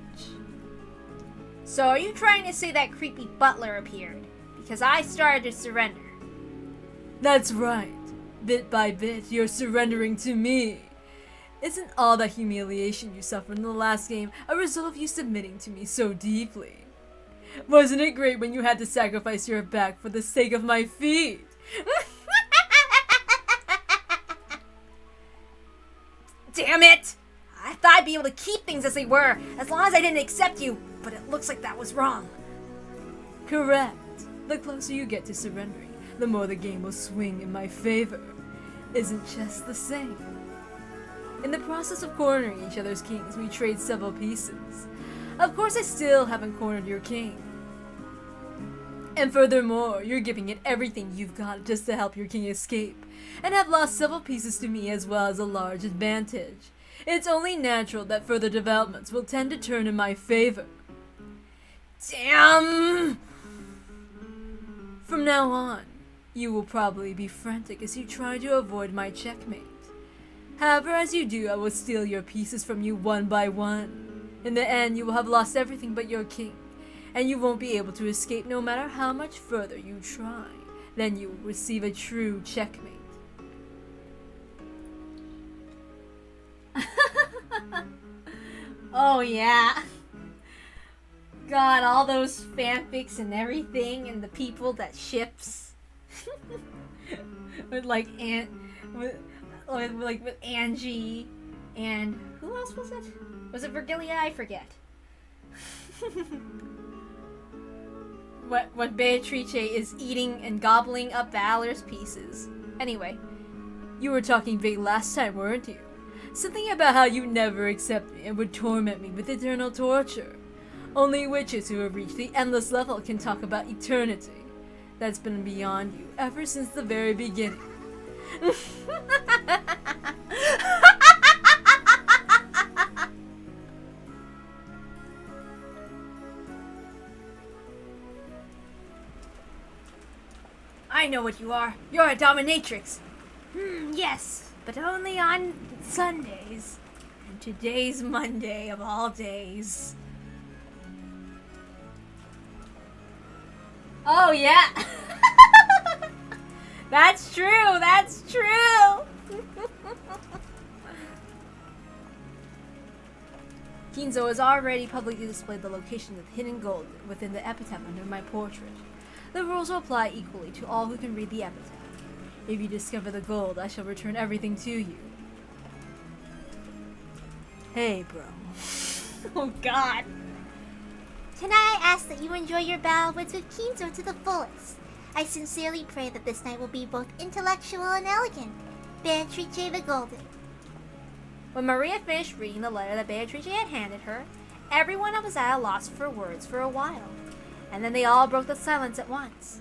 So are you trying to say that creepy butler appeared? Because I started to surrender. That's right. Bit by bit, you're surrendering to me. Isn't all that humiliation you suffered in the last game a result of you submitting to me so deeply? Wasn't it great when you had to sacrifice your back for the sake of my feet? Damn it! I thought I'd be able to keep things as they were, as long as I didn't accept you, but it looks like that was wrong. Correct. The closer you get to surrendering, the more the game will swing in my favor. Isn't chess the same? In the process of cornering each other's kings, we trade several pieces. Of course, I still haven't cornered your king. And furthermore, you're giving it everything you've got just to help your king escape, and have lost several pieces to me as well as a large advantage. It's only natural that further developments will tend to turn in my favor. Damn! From now on, you will probably be frantic as you try to avoid my checkmate. However, as you do, I will steal your pieces from you one by one. In the end, you will have lost everything but your king, and you won't be able to escape no matter how much further you try. Then you will receive a true checkmate. Oh yeah. God, all those fanfics and everything, and the people that ships with like with Angie and who else was it? Was it Virgilia? I forget. When Beatrice is eating and gobbling up Valor's pieces. Anyway, You were talking big last time, weren't you? Something about how you never accept me and would torment me with eternal torture. Only witches who have reached the endless level can talk about eternity. That's been beyond you ever since the very beginning. I know what you are. You're a dominatrix. Yes, but only on Sundays. And today's Monday of all days. Oh, yeah. That's true. That's true. Kinzo has already publicly displayed the location of hidden gold within the epitaph under my portrait. The rules will apply equally to all who can read the epitaph. If you discover the gold, I shall return everything to you. Hey, bro. Oh, God. Tonight I ask that you enjoy your battle with Kinzo to the fullest. I sincerely pray that this night will be both intellectual and elegant. Beatrice the Golden. When Maria finished reading the letter that Beatrice had handed her, everyone was at a loss for words for a while. And then they all broke the silence at once.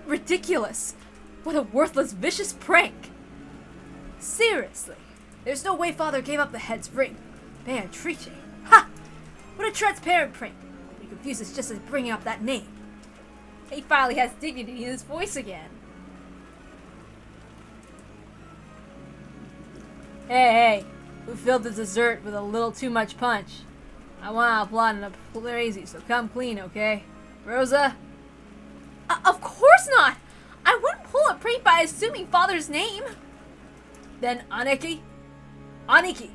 Ridiculous! What a worthless, vicious prank! Seriously, there's no way Father gave up the head's ring. Beatrice. Ha! What a transparent prank. He confuses just as bringing up that name. He finally has dignity in his voice again. Hey, who filled the dessert with a little too much punch? I want to applaud and praise you, so come clean, okay? Rosa? Of course not! I wouldn't pull a prank by assuming Father's name. Then Aniki? Aniki!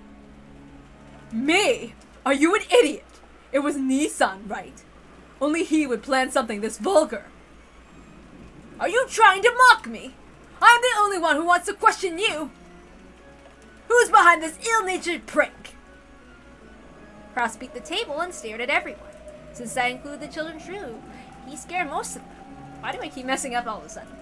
Me? Are you an idiot? It was Nissan, right? Only he would plan something this vulgar. Are you trying to mock me? I'm the only one who wants to question you. Who's behind this ill-natured prank? Cross beat the table and stared at everyone. Since that included the children too, he scared most of them. Why do I keep messing up all of a sudden?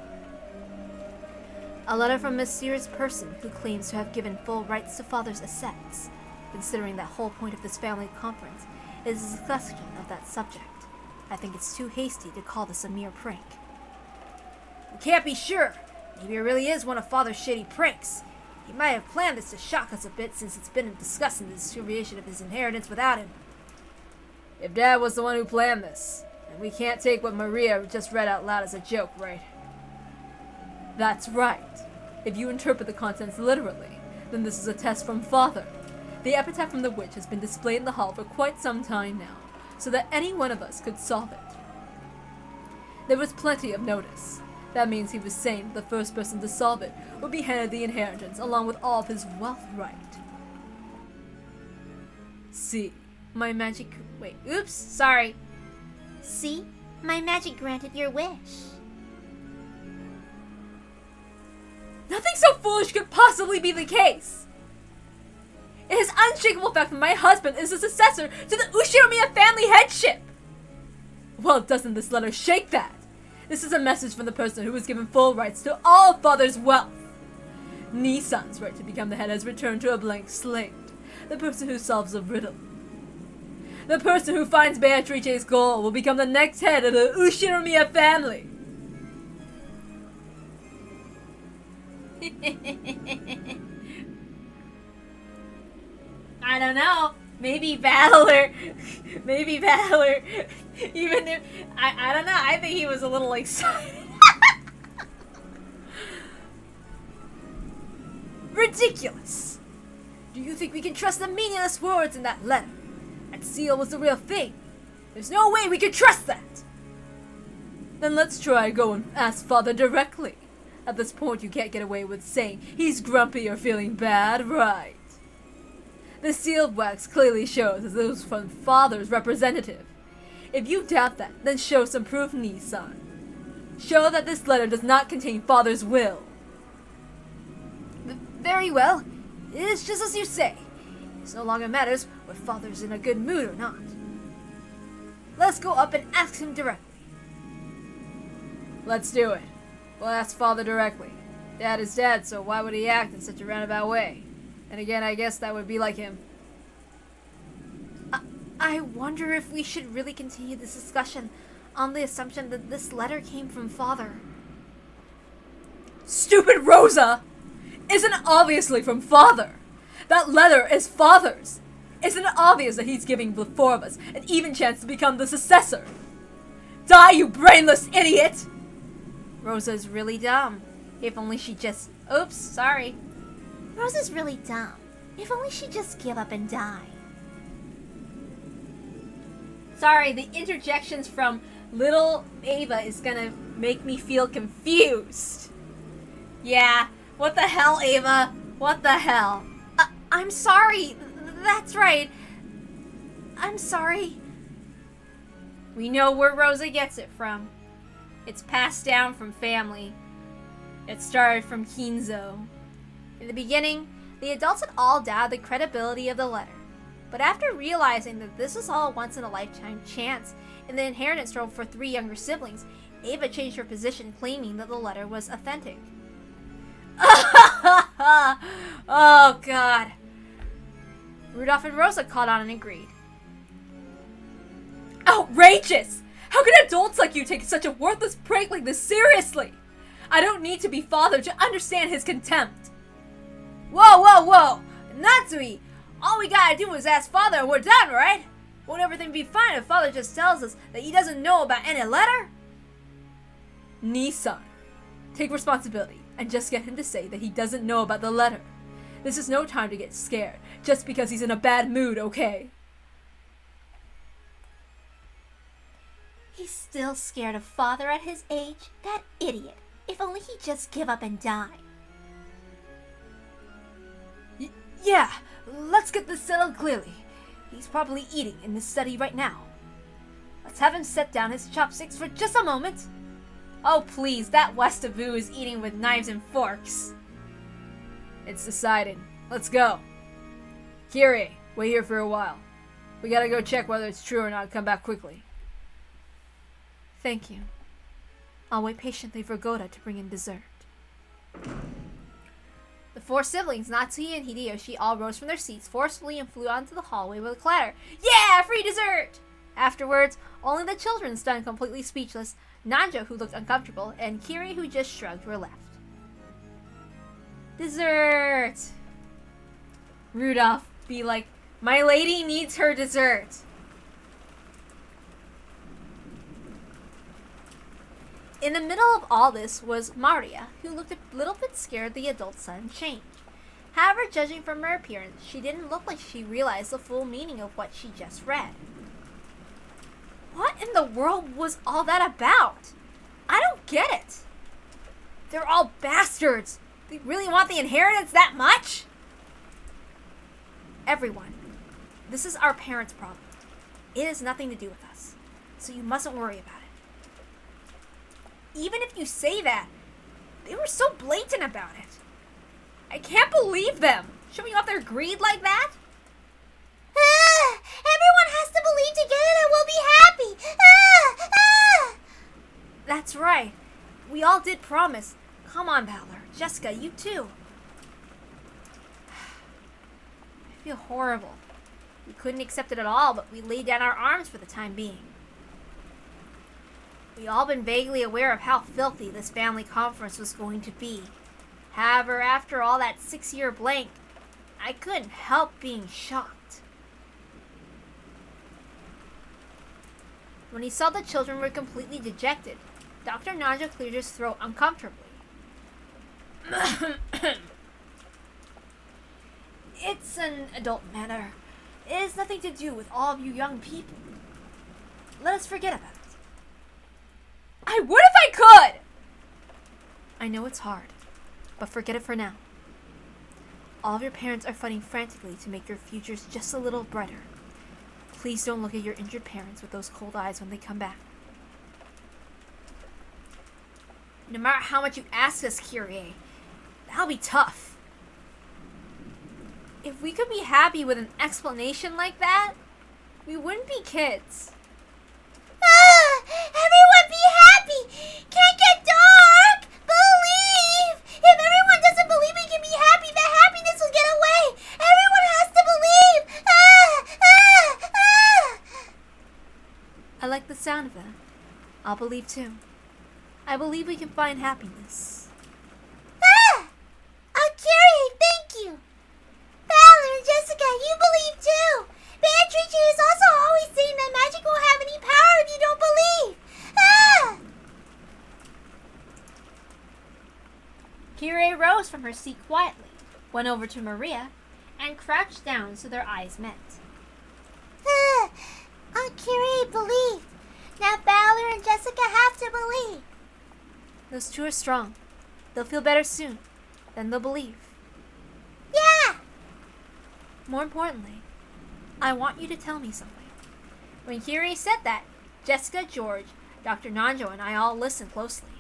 A letter from a mysterious person who claims to have given full rights to Father's assets. Considering that whole point of this family conference is a discussion of that subject, I think it's too hasty to call this a mere prank. We can't be sure. Maybe it really is one of Father's shady pranks. He might have planned this to shock us a bit since it's been discussing the distribution of his inheritance without him. If Dad was the one who planned this, then we can't take what Maria just read out loud as a joke, right? That's right. If you interpret the contents literally, then this is a test from Father. The epitaph from the witch has been displayed in the hall for quite some time now, so that any one of us could solve it. There was plenty of notice. That means he was saying that the first person to solve it would be handed the inheritance along with all of his wealth right. See, my magic... Wait, oops, sorry. See? My magic granted your wish. Nothing so foolish could possibly be the case. It is unshakable fact that my husband is the successor to the Ushinomiya family headship. Well, doesn't this letter shake that? This is a message from the person who was given full rights to all of Father's wealth. Nissan's right to become the head has returned to a blank slate. The person who solves a riddle. The person who finds Beatrice's goal will become the next head of the Ushinomiya family. I don't know. Maybe Valor. Even if I don't know. I think he was a little excited. Ridiculous. Do you think we can trust the meaningless words in that letter? That seal was the real thing. There's no way we could trust that. Then let's try go and ask Father directly. At this point, you can't get away with saying he's grumpy or feeling bad, right? The sealed wax clearly shows that it was from Father's representative. If you doubt that, then show some proof, Ni-san. Show that this letter does not contain Father's will. Very well. It is just as you say. It no longer matters whether Father's in a good mood or not. Let's go up and ask him directly. Let's do it. We'll ask Father directly. Dad is dead, so why would he act in such a roundabout way? And again, I guess that would be like him. I wonder if we should really continue this discussion on the assumption that this letter came from Father. Stupid Rosa! Isn't it obviously from Father? That letter is Father's. Isn't it obvious that he's giving the four of us an even chance to become the successor? Die, you brainless idiot! Rosa's really dumb. If only she just... Oops, sorry. Rosa's really dumb. If only she'd just give up and die. Sorry, the interjections from little Ava is gonna make me feel confused. Yeah, what the hell, Ava? What the hell? I'm sorry. That's right. I'm sorry. We know where Rosa gets it from. It's passed down from family. It started from Kinzo. In the beginning, the adults had all doubted the credibility of the letter. But after realizing that this was all a once-in-a-lifetime chance in the inheritance role for 3 younger siblings, Ava changed her position, claiming that the letter was authentic. Oh, God. Rudolph and Rosa caught on and agreed. Outrageous! How can adults like you take such a worthless prank like this seriously? I don't need to be Father to understand his contempt. Whoa, whoa, whoa! Natsui! All we gotta do is ask Father and we're done, right? Won't everything be fine if Father just tells us that he doesn't know about any letter? Ni-san, take responsibility and just get him to say that he doesn't know about the letter. This is no time to get scared, just because he's in a bad mood, okay? He's still scared of Father at his age? That idiot. If only he'd just give up and die. Yeah, let's get this settled clearly. He's probably eating in this study right now. Let's have him set down his chopsticks for just a moment. Oh please, that Westaboo is eating with knives and forks. It's decided. Let's go. Kiri, wait here for a while. We gotta go check whether it's true or not. Come back quickly. Thank you. I'll wait patiently for Goda to bring in dessert. The 4 siblings, Natsuhi and Hideyoshi, all rose from their seats forcefully and flew onto the hallway with a clatter. Yeah, free dessert! Afterwards, only the children, stunned completely speechless, Nanjo, who looked uncomfortable, and Kiri, who just shrugged, were left. Dessert! Rudolph be like, my lady needs her dessert. In the middle of all this was Maria, who looked a little bit scared the adult sudden change. However, judging from her appearance, she didn't look like she realized the full meaning of what she just read. What in the world was all that about? I don't get it. They're all bastards. They really want the inheritance that much? Everyone, this is our parents' problem. It has nothing to do with us, so you mustn't worry about it. Even if you say that, they were so blatant about it. I can't believe them, showing off their greed like that. Everyone has to believe together and we'll be happy. That's right. We all did promise. Come on, Valor. Jessica, you too. I feel horrible. We couldn't accept it at all, but we laid down our arms for the time being. We all been vaguely aware of how filthy this family conference was going to be. However, after all that 6-year blank, I couldn't help being shocked. When he saw the children were completely dejected, Dr. Nanjo cleared his throat uncomfortably. It's an adult matter. It has nothing to do with all of you young people. Let us forget about it. I would if I could! I know it's hard, but forget it for now. All of your parents are fighting frantically to make your futures just a little brighter. Please don't look at your injured parents with those cold eyes when they come back. No matter how much you ask us, Kyrie, that'll be tough. If we could be happy with an explanation like that, we wouldn't be kids. Everyone be happy! Can't get dark! Believe! If everyone doesn't believe we can be happy, the happiness will get away! Everyone has to believe! I like the sound of that. I'll believe too. I believe we can find happiness. Kyrie, thank you! Valor and Jessica, you believe too! Beatrice is also always saying that magic won't have any power if you don't believe! Kyrie rose from her seat quietly, went over to Maria, and crouched down so their eyes met. Kyrie, believe! Now Valor and Jessica have to believe! Those two are strong. They'll feel better soon. Then they'll believe. Yeah! More importantly, I want you to tell me something. When Kyrie said that, Jessica, George, Dr. Nanjo, and I all listened closely.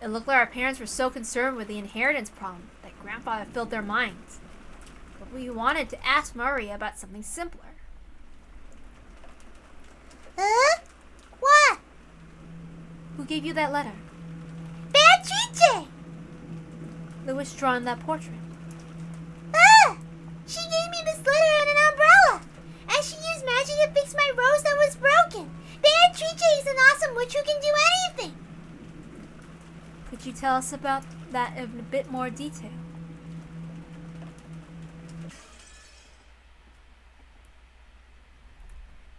It looked like our parents were so concerned with the inheritance problem that Grandfather filled their minds. But we wanted to ask Maria about something simpler. Huh? What? Who gave you that letter? Beatrice! Louis drawn that portrait. She gave me this letter and an umbrella! And she used magic to fix my rose that was broken! Beatrice is an awesome witch who can do anything! Could you tell us about that in a bit more detail?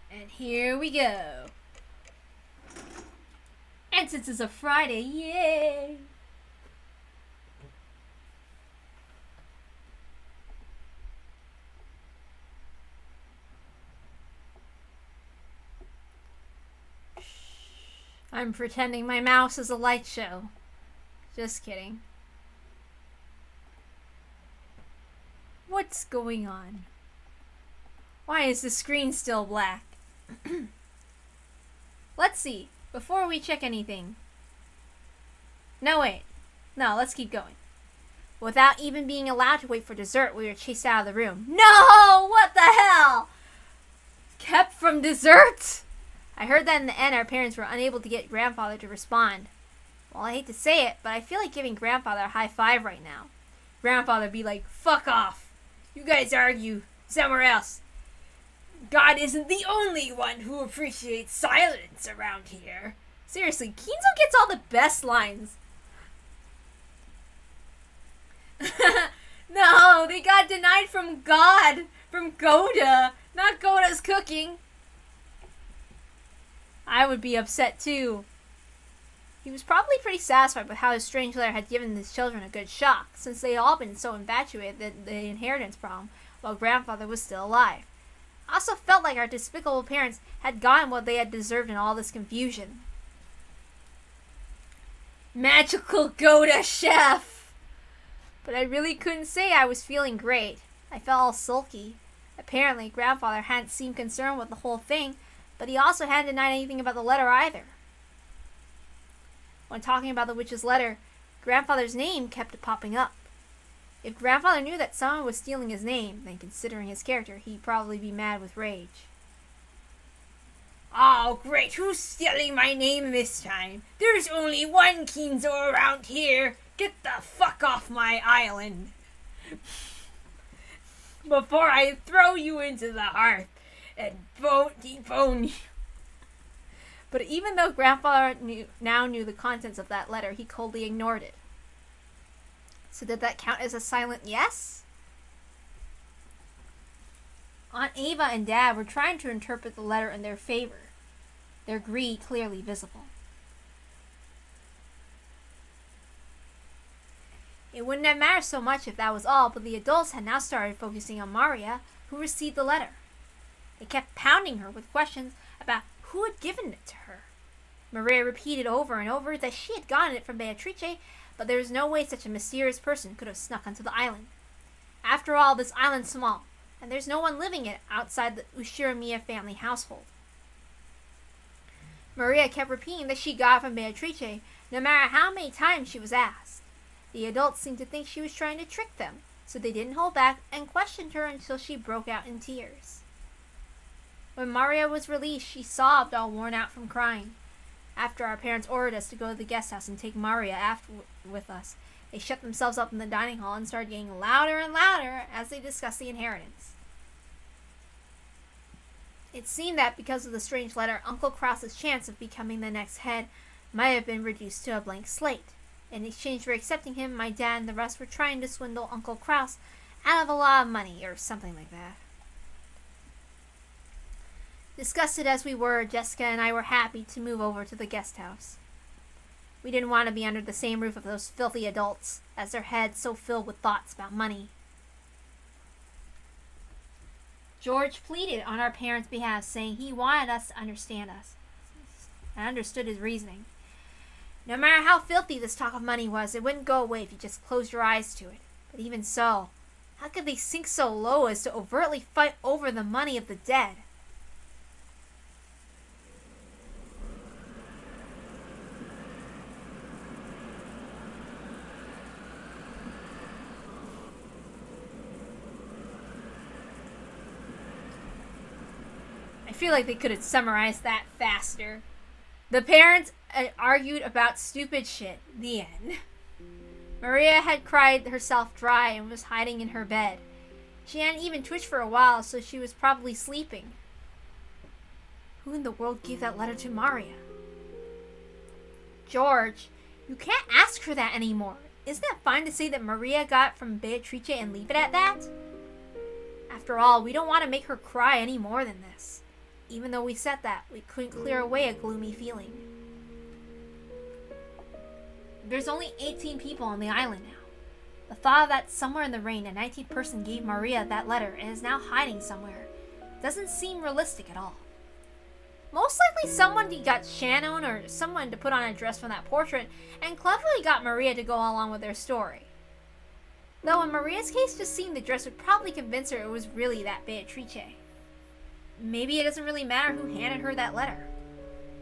And here we go. And since it's a Friday, yay! I'm pretending my mouse is a light show. Just kidding. What's going on? Why is the screen still black? Let's see. Before we check anything. No, wait. No, let's keep going. Without even being allowed to wait for dessert, we were chased out of the room. No! What the hell? Kept from dessert? I heard that in the end our parents were unable to get Grandfather to respond. Well, I hate to say it, but I feel like giving Grandfather a high five right now. Grandfather be like, fuck off. You guys argue somewhere else. God isn't the only one who appreciates silence around here. Seriously, Kinzo gets all the best lines. No, they got denied from God. From Goda. Not Goda's cooking. I would be upset too. He was probably pretty satisfied with how his strange letter had given his children a good shock, since they had all been so infatuated with the inheritance problem while Grandfather was still alive. I also felt like our despicable parents had gotten what they had deserved in all this confusion. Magical Goda chef! But I really couldn't say I was feeling great. I felt all sulky. Apparently, Grandfather hadn't seemed concerned with the whole thing, but he also hadn't denied anything about the letter either. When talking about the witch's letter, Grandfather's name kept popping up. If Grandfather knew that someone was stealing his name, then considering his character, he'd probably be mad with rage. Oh, great. Who's stealing my name this time? There's only one Kinzo around here. Get the fuck off my island. Before I throw you into the hearth and debone you. But even though Grandfather now knew the contents of that letter, he coldly ignored it. So did that count as a silent yes? Aunt Ava and Dad were trying to interpret the letter in their favor, their greed clearly visible. It wouldn't have mattered so much if that was all, but the adults had now started focusing on Maria, who received the letter. They kept pounding her with questions about who had given it to her. Maria repeated over and over that she had gotten it from Beatrice, but there is no way such a mysterious person could have snuck onto the island. After all, this island's small, and there's no one living in it outside the Ushiramiya family household. Maria kept repeating that she got it from Beatrice, no matter how many times she was asked. The adults seemed to think she was trying to trick them, so they didn't hold back and questioned her until she broke out in tears. When Maria was released, she sobbed, all worn out from crying. After our parents ordered us to go to the guest house and take Maria with us, they shut themselves up in the dining hall and started getting louder and louder as they discussed the inheritance. It seemed that because of the strange letter, Uncle Krause's chance of becoming the next head might have been reduced to a blank slate. In exchange for accepting him, my dad and the rest were trying to swindle Uncle Krause out of a lot of money, or something like that. Disgusted as we were, Jessica and I were happy to move over to the guest house. We didn't want to be under the same roof of those filthy adults, as their heads so filled with thoughts about money. George pleaded on our parents' behalf, saying he wanted us to understand us. I understood his reasoning. No matter how filthy this talk of money was, it wouldn't go away if you just closed your eyes to it. But even so, how could they sink so low as to overtly fight over the money of the dead? I feel like they could have summarized that faster. The parents argued about stupid shit. The end. Maria had cried herself dry and was hiding in her bed. She hadn't even twitched for a while, so she was probably sleeping. Who in the world gave that letter to Maria? George, you can't ask her that anymore. Isn't it fine to say that Maria got it from Beatrice and leave it at that? After all, we don't want to make her cry any more than this. Even though we said that, we couldn't clear away a gloomy feeling. There's only 18 people on the island now. The thought that somewhere in the rain a 19th person gave Maria that letter and is now hiding somewhere doesn't seem realistic at all. Most likely someone got Shannon or someone to put on a dress from that portrait and cleverly got Maria to go along with their story. Though in Maria's case, just seeing the dress would probably convince her it was really that Beatrice. Maybe it doesn't really matter who handed her that letter.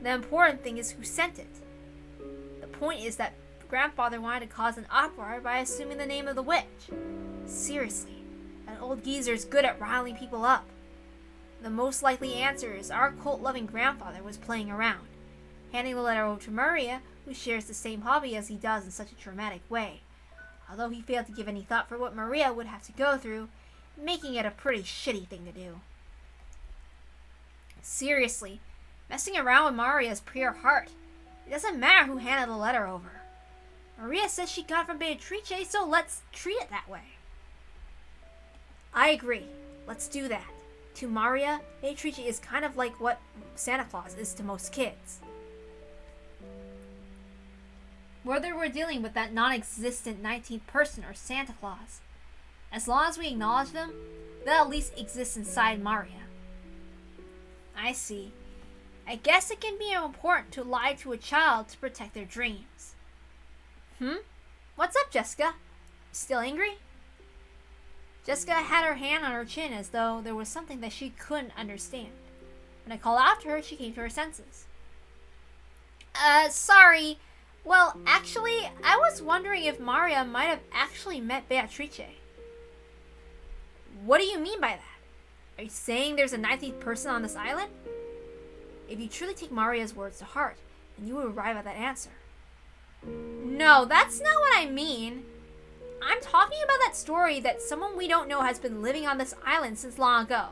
The important thing is who sent it. The point is that grandfather wanted to cause an uproar by assuming the name of the witch. Seriously, that old geezer's good at riling people up. The most likely answer is our cult-loving grandfather was playing around, handing the letter over to Maria, who shares the same hobby as he does in such a dramatic way. Although he failed to give any thought for what Maria would have to go through, making it a pretty shitty thing to do. Seriously, messing around with Maria's pure heart. It doesn't matter who handed the letter over. Maria says she got it from Beatrice, so let's treat it that way. I agree. Let's do that. To Maria, Beatrice is kind of like what Santa Claus is to most kids. Whether we're dealing with that non-existent 19th person or Santa Claus, as long as we acknowledge them, they'll at least exist inside Maria. I see. I guess it can be important to lie to a child to protect their dreams. What's up, Jessica? Still angry? Jessica had her hand on her chin as though there was something that she couldn't understand. When I called out to her, she came to her senses. Sorry. Well, actually, I was wondering if Maria might have actually met Beatrice. What do you mean by that? Are you saying there's a 19th person on this island? If you truly take Maria's words to heart, then you will arrive at that answer. No, that's not what I mean. I'm talking about that story that someone we don't know has been living on this island since long ago.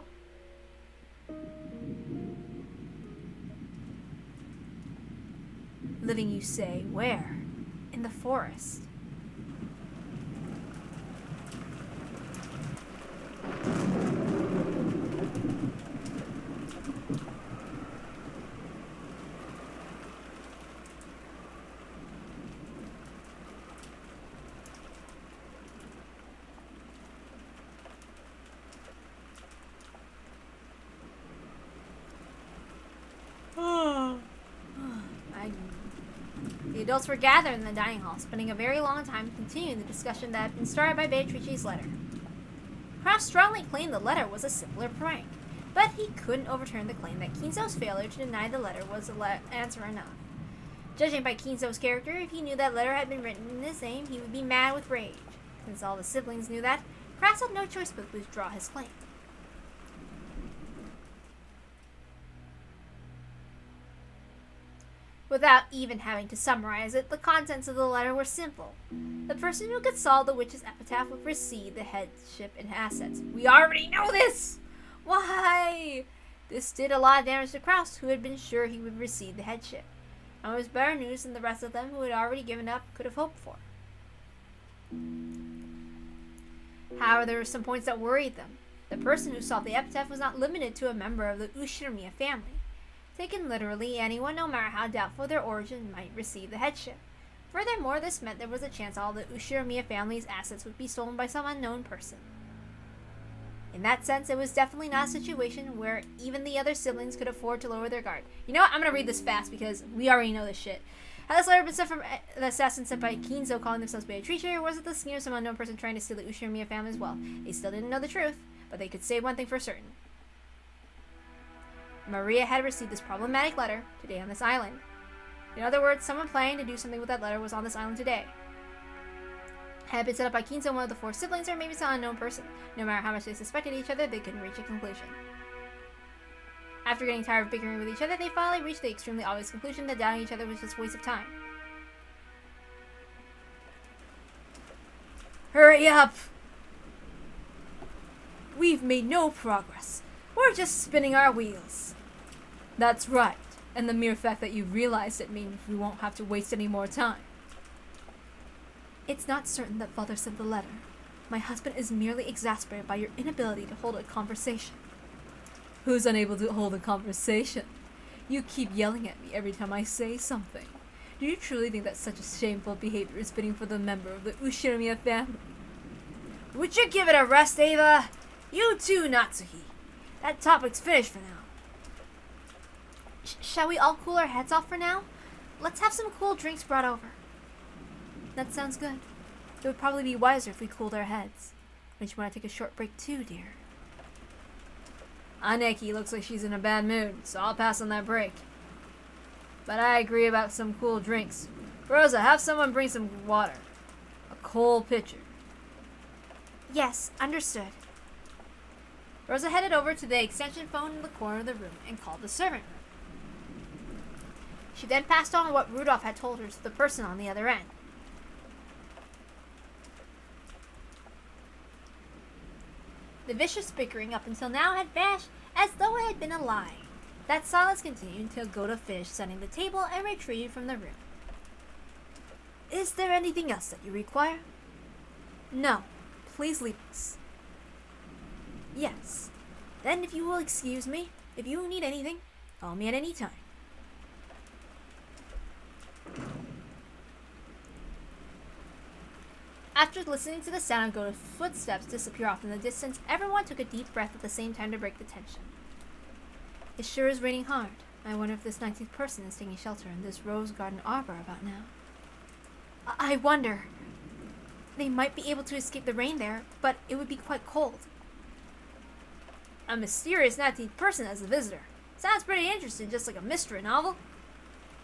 Living, you say, where? In the forest. adults were gathered in the dining hall, spending a very long time continuing the discussion that had been started by Beatrice's letter. Kraus strongly claimed the letter was a simpler prank, but he couldn't overturn the claim that Kinzo's failure to deny the letter was answer enough. Judging by Kinzo's character, if he knew that letter had been written in his name, he would be mad with rage. Since all the siblings knew that, Kraus had no choice but to withdraw his claim. Without even having to summarize it, the contents of the letter were simple. The person who could solve the witch's epitaph would receive the headship and assets. We already know this! Why? This did a lot of damage to Kraus, who had been sure he would receive the headship. And it was better news than the rest of them, who had already given up, could have hoped for. However, there were some points that worried them. The person who solved the epitaph was not limited to a member of the Ushirimiya family. Taken literally, anyone, no matter how doubtful their origin, might receive the headship. Furthermore, this meant there was a chance all the Ushirimiya family's assets would be stolen by some unknown person. In that sense, it was definitely not a situation where even the other siblings could afford to lower their guard. You know what? I'm gonna read this fast because we already know this shit. Had this letter been sent from the assassin sent by Kinzo calling themselves Beatrice, or was it the sneer of some unknown person trying to steal the Ushirimiya family as well? They still didn't know the truth, but they could say one thing for certain. Maria had received this problematic letter today on this island. In other words, someone planning to do something with that letter was on this island today. Had it been set up by Kinzo, one of the four siblings, or maybe some unknown person. No matter how much they suspected each other, they couldn't reach a conclusion. After getting tired of bickering with each other, they finally reached the extremely obvious conclusion that doubting each other was just a waste of time. Hurry up! We've made no progress. We're just spinning our wheels. That's right. And the mere fact that you realized it means we won't have to waste any more time. It's not certain that Father sent the letter. My husband is merely exasperated by your inability to hold a conversation. Who's unable to hold a conversation? You keep yelling at me every time I say something. Do you truly think that such a shameful behavior is fitting for the member of the Ushirimiya family? Would you give it a rest, Ava? You too, Natsuki. That topic's finished for now. Shall we all cool our heads off for now? Let's have some cool drinks brought over. That sounds good. It would probably be wiser if we cooled our heads. Don't you want to take a short break too, dear? Aneki looks like she's in a bad mood, so I'll pass on that break. But I agree about some cool drinks. Rosa, have someone bring some water. A cold pitcher. Yes, understood. Rosa headed over to the extension phone in the corner of the room and called the servant room. She then passed on what Rudolph had told her to the person on the other end. The vicious bickering up until now had vanished as though it had been a lie. That silence continued until Goda finished setting the table and retreated from the room. Is there anything else that you require? No. Please leave us. Yes. Then if you will excuse me, if you need anything, call me at any time. After listening to the sound of Goda's footsteps disappear off in the distance, everyone took a deep breath at the same time to break the tension. It sure is raining hard. I wonder if this 19th person is taking shelter in this rose garden arbor about now. I wonder. They might be able to escape the rain there, but it would be quite cold. A mysterious 19th person as a visitor. Sounds pretty interesting, just like a mystery novel.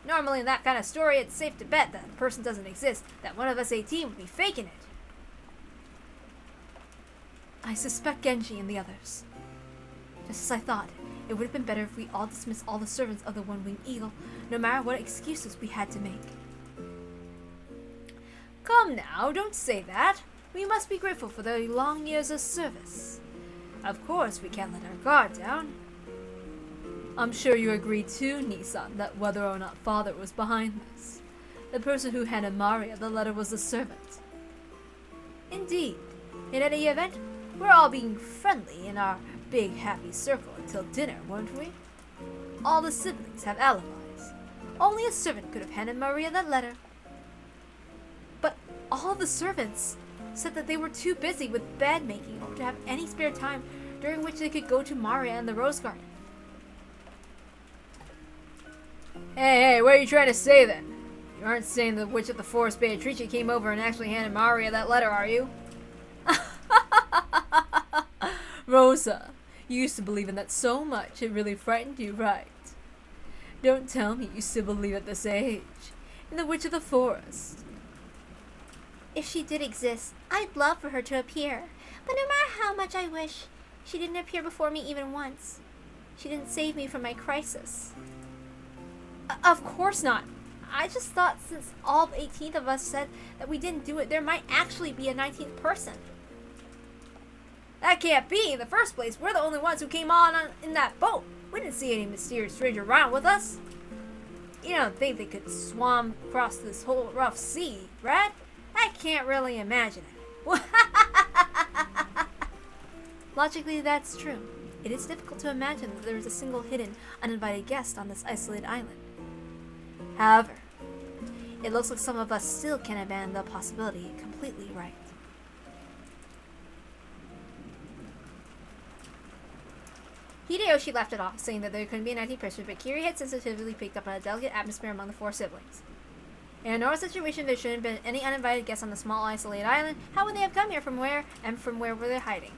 Normally in that kind of story, it's safe to bet that the person doesn't exist, that one of us 18 would be faking it. I suspect Genji and the others. Just as I thought, it would have been better if we all dismissed all the servants of the One-Winged Eagle, no matter what excuses we had to make. Come now, don't say that. We must be grateful for their long years of service. Of course, we can't let our guard down. I'm sure you agree too, Nissan, that whether or not Father was behind this, the person who handed Maria the letter was the servant. Indeed. In any event, we're all being friendly in our big happy circle until dinner, weren't we? All the siblings have alibis. Only a servant could have handed Maria that letter. But all the servants said that they were too busy with bed making or to have any spare time during which they could go to Maria and the Rose Garden. Hey, what are you trying to say then? You aren't saying the Witch of the Forest Beatrice came over and actually handed Maria that letter, are you? Rosa, you used to believe in that so much it really frightened you, right? Don't tell me you still believe at this age in the Witch of the Forest. If she did exist, I'd love for her to appear. But no matter how much I wish, she didn't appear before me even once. She didn't save me from my crisis. Of course not. I just thought since all 18 of us said that we didn't do it, there might actually be a 19th person. That can't be. In the first place, we're the only ones who came on in that boat. We didn't see any mysterious stranger around with us. You don't think they could swim across this whole rough sea, right? I can't really imagine it. Logically, that's true. It is difficult to imagine that there is a single hidden, uninvited guest on this isolated island. However, it looks like some of us still can't abandon the possibility completely, right? Hideyoshi left it off, saying that there couldn't be a 19th person, but Kiri had sensitively picked up on a delicate atmosphere among the four siblings. In a normal situation, there shouldn't have been any uninvited guests on the small, isolated island. How would they have come here? From where? And from where were they hiding?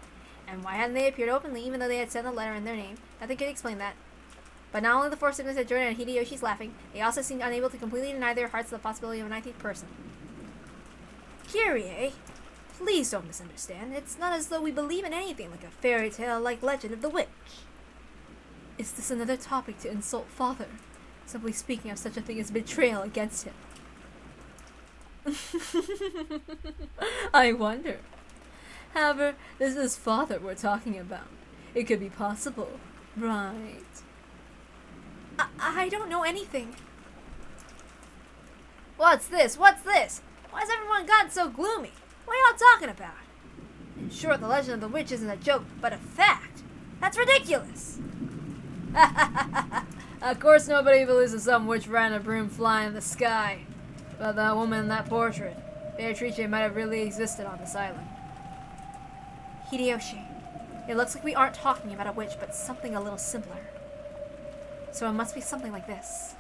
And why hadn't they appeared openly, even though they had sent a letter in their name? Nothing could explain that. But not only the four siblings had joined in Hideyoshi's laughing, they also seemed unable to completely deny their hearts the possibility of a 19th person. Kyrie, please don't misunderstand. It's not as though we believe in anything like a fairy tale like Legend of the Witch. Is this another topic to insult father? Simply speaking of such a thing as betrayal against him. I wonder. However, this is father we're talking about. It could be possible, right? I don't know anything. What's this? What's this? Why has everyone gotten so gloomy? What are y'all talking about? In short, the legend of the witch isn't a joke, but a fact. That's ridiculous. Of course nobody believes in some witch riding a broom flying in the sky. But that woman in that portrait, Beatrice, might have really existed on this island. Hideyoshi, it looks like we aren't talking about a witch, but something a little simpler. So it must be something like this.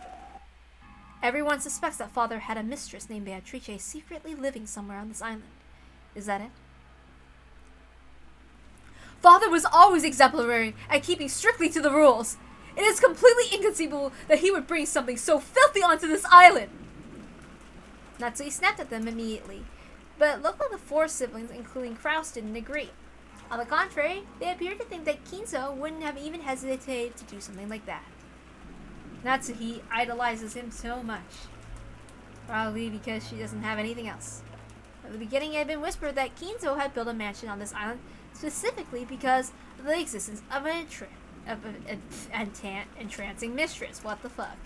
Everyone suspects that father had a mistress named Beatrice secretly living somewhere on this island. Is that it? Father was always exemplary at keeping strictly to the rules. It is completely inconceivable that he would bring something so filthy onto this island. Natsui snapped at them immediately, but it looked like the four siblings, including Kraus, didn't agree. On the contrary, they appeared to think that Kinzo wouldn't have even hesitated to do something like that. Natsuhi idolizes him so much. Probably because she doesn't have anything else. At the beginning, it had been whispered that Kinzo had built a mansion on this island specifically because of the existence of an entrancing mistress. What the fuck?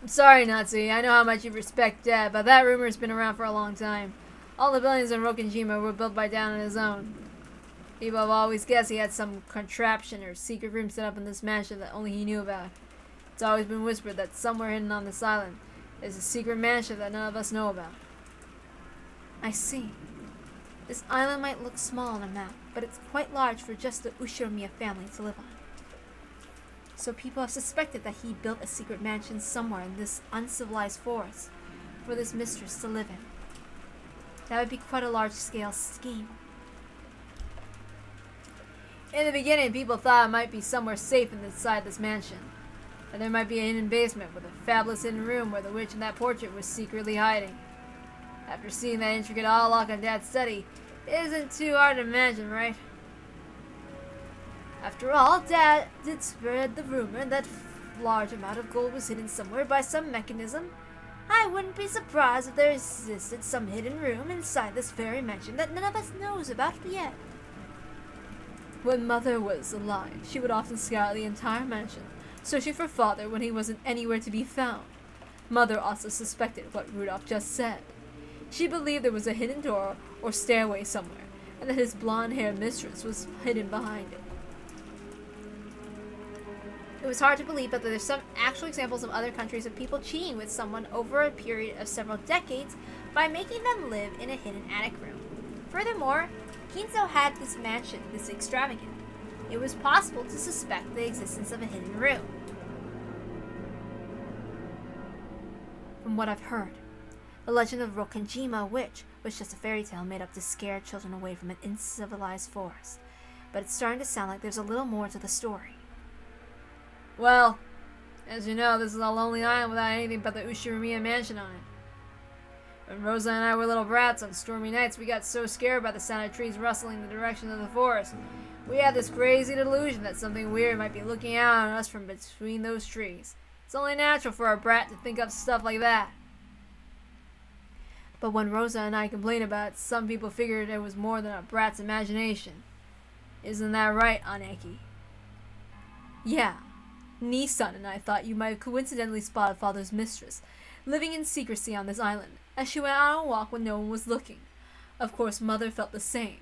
I'm sorry, Nazi. I know how much you respect Dad, but that rumor has been around for a long time. All the buildings in Rokenjima were built by Dad on his own. People have always guessed he had some contraption or secret room set up in this mansion that only he knew about. It's always been whispered that somewhere hidden on this island is a secret mansion that none of us know about. I see. This island might look small on a map, but it's quite large for just the Ushiromiya family to live on. So people have suspected that he built a secret mansion somewhere in this uncivilized forest for this mistress to live in. That would be quite a large-scale scheme. In the beginning, people thought it might be somewhere safe inside this mansion. That there might be a hidden basement with a fabulous hidden room where the witch in that portrait was secretly hiding. After seeing that intricate lock on Dad's study, it isn't too hard to imagine, right? After all, Dad did spread the rumor that a large amount of gold was hidden somewhere by some mechanism. I wouldn't be surprised if there existed some hidden room inside this very mansion that none of us knows about yet. When Mother was alive, she would often scour the entire mansion, searching for Father when he wasn't anywhere to be found. Mother also suspected what Rudolph just said. She believed there was a hidden door or stairway somewhere, and that his blonde-haired mistress was hidden behind it. It was hard to believe, but there's some actual examples of other countries of people cheating with someone over a period of several decades by making them live in a hidden attic room. Furthermore, Kinzo had this mansion this extravagant. It was possible to suspect the existence of a hidden room. from what I've heard, the legend of Rokenjima Witch was just a fairy tale made up to scare children away from an incivilized forest. But it's starting to sound like there's a little more to the story. Well, as you know, this is a lonely island without anything but the Ushirimiya mansion on it. When Rosa and I were little brats on stormy nights, we got so scared by the sound of trees rustling in the direction of the forest. We had this crazy delusion that something weird might be looking out on us from between those trees. It's only natural for a brat to think up stuff like that. But when Rosa and I complained about it, some people figured it was more than a brat's imagination. Isn't that right, Aneki? Yeah. Nissan and I thought you might have coincidentally spotted Father's mistress, living in secrecy on this island, as she went out on a walk when no one was looking. Of course, Mother felt the same.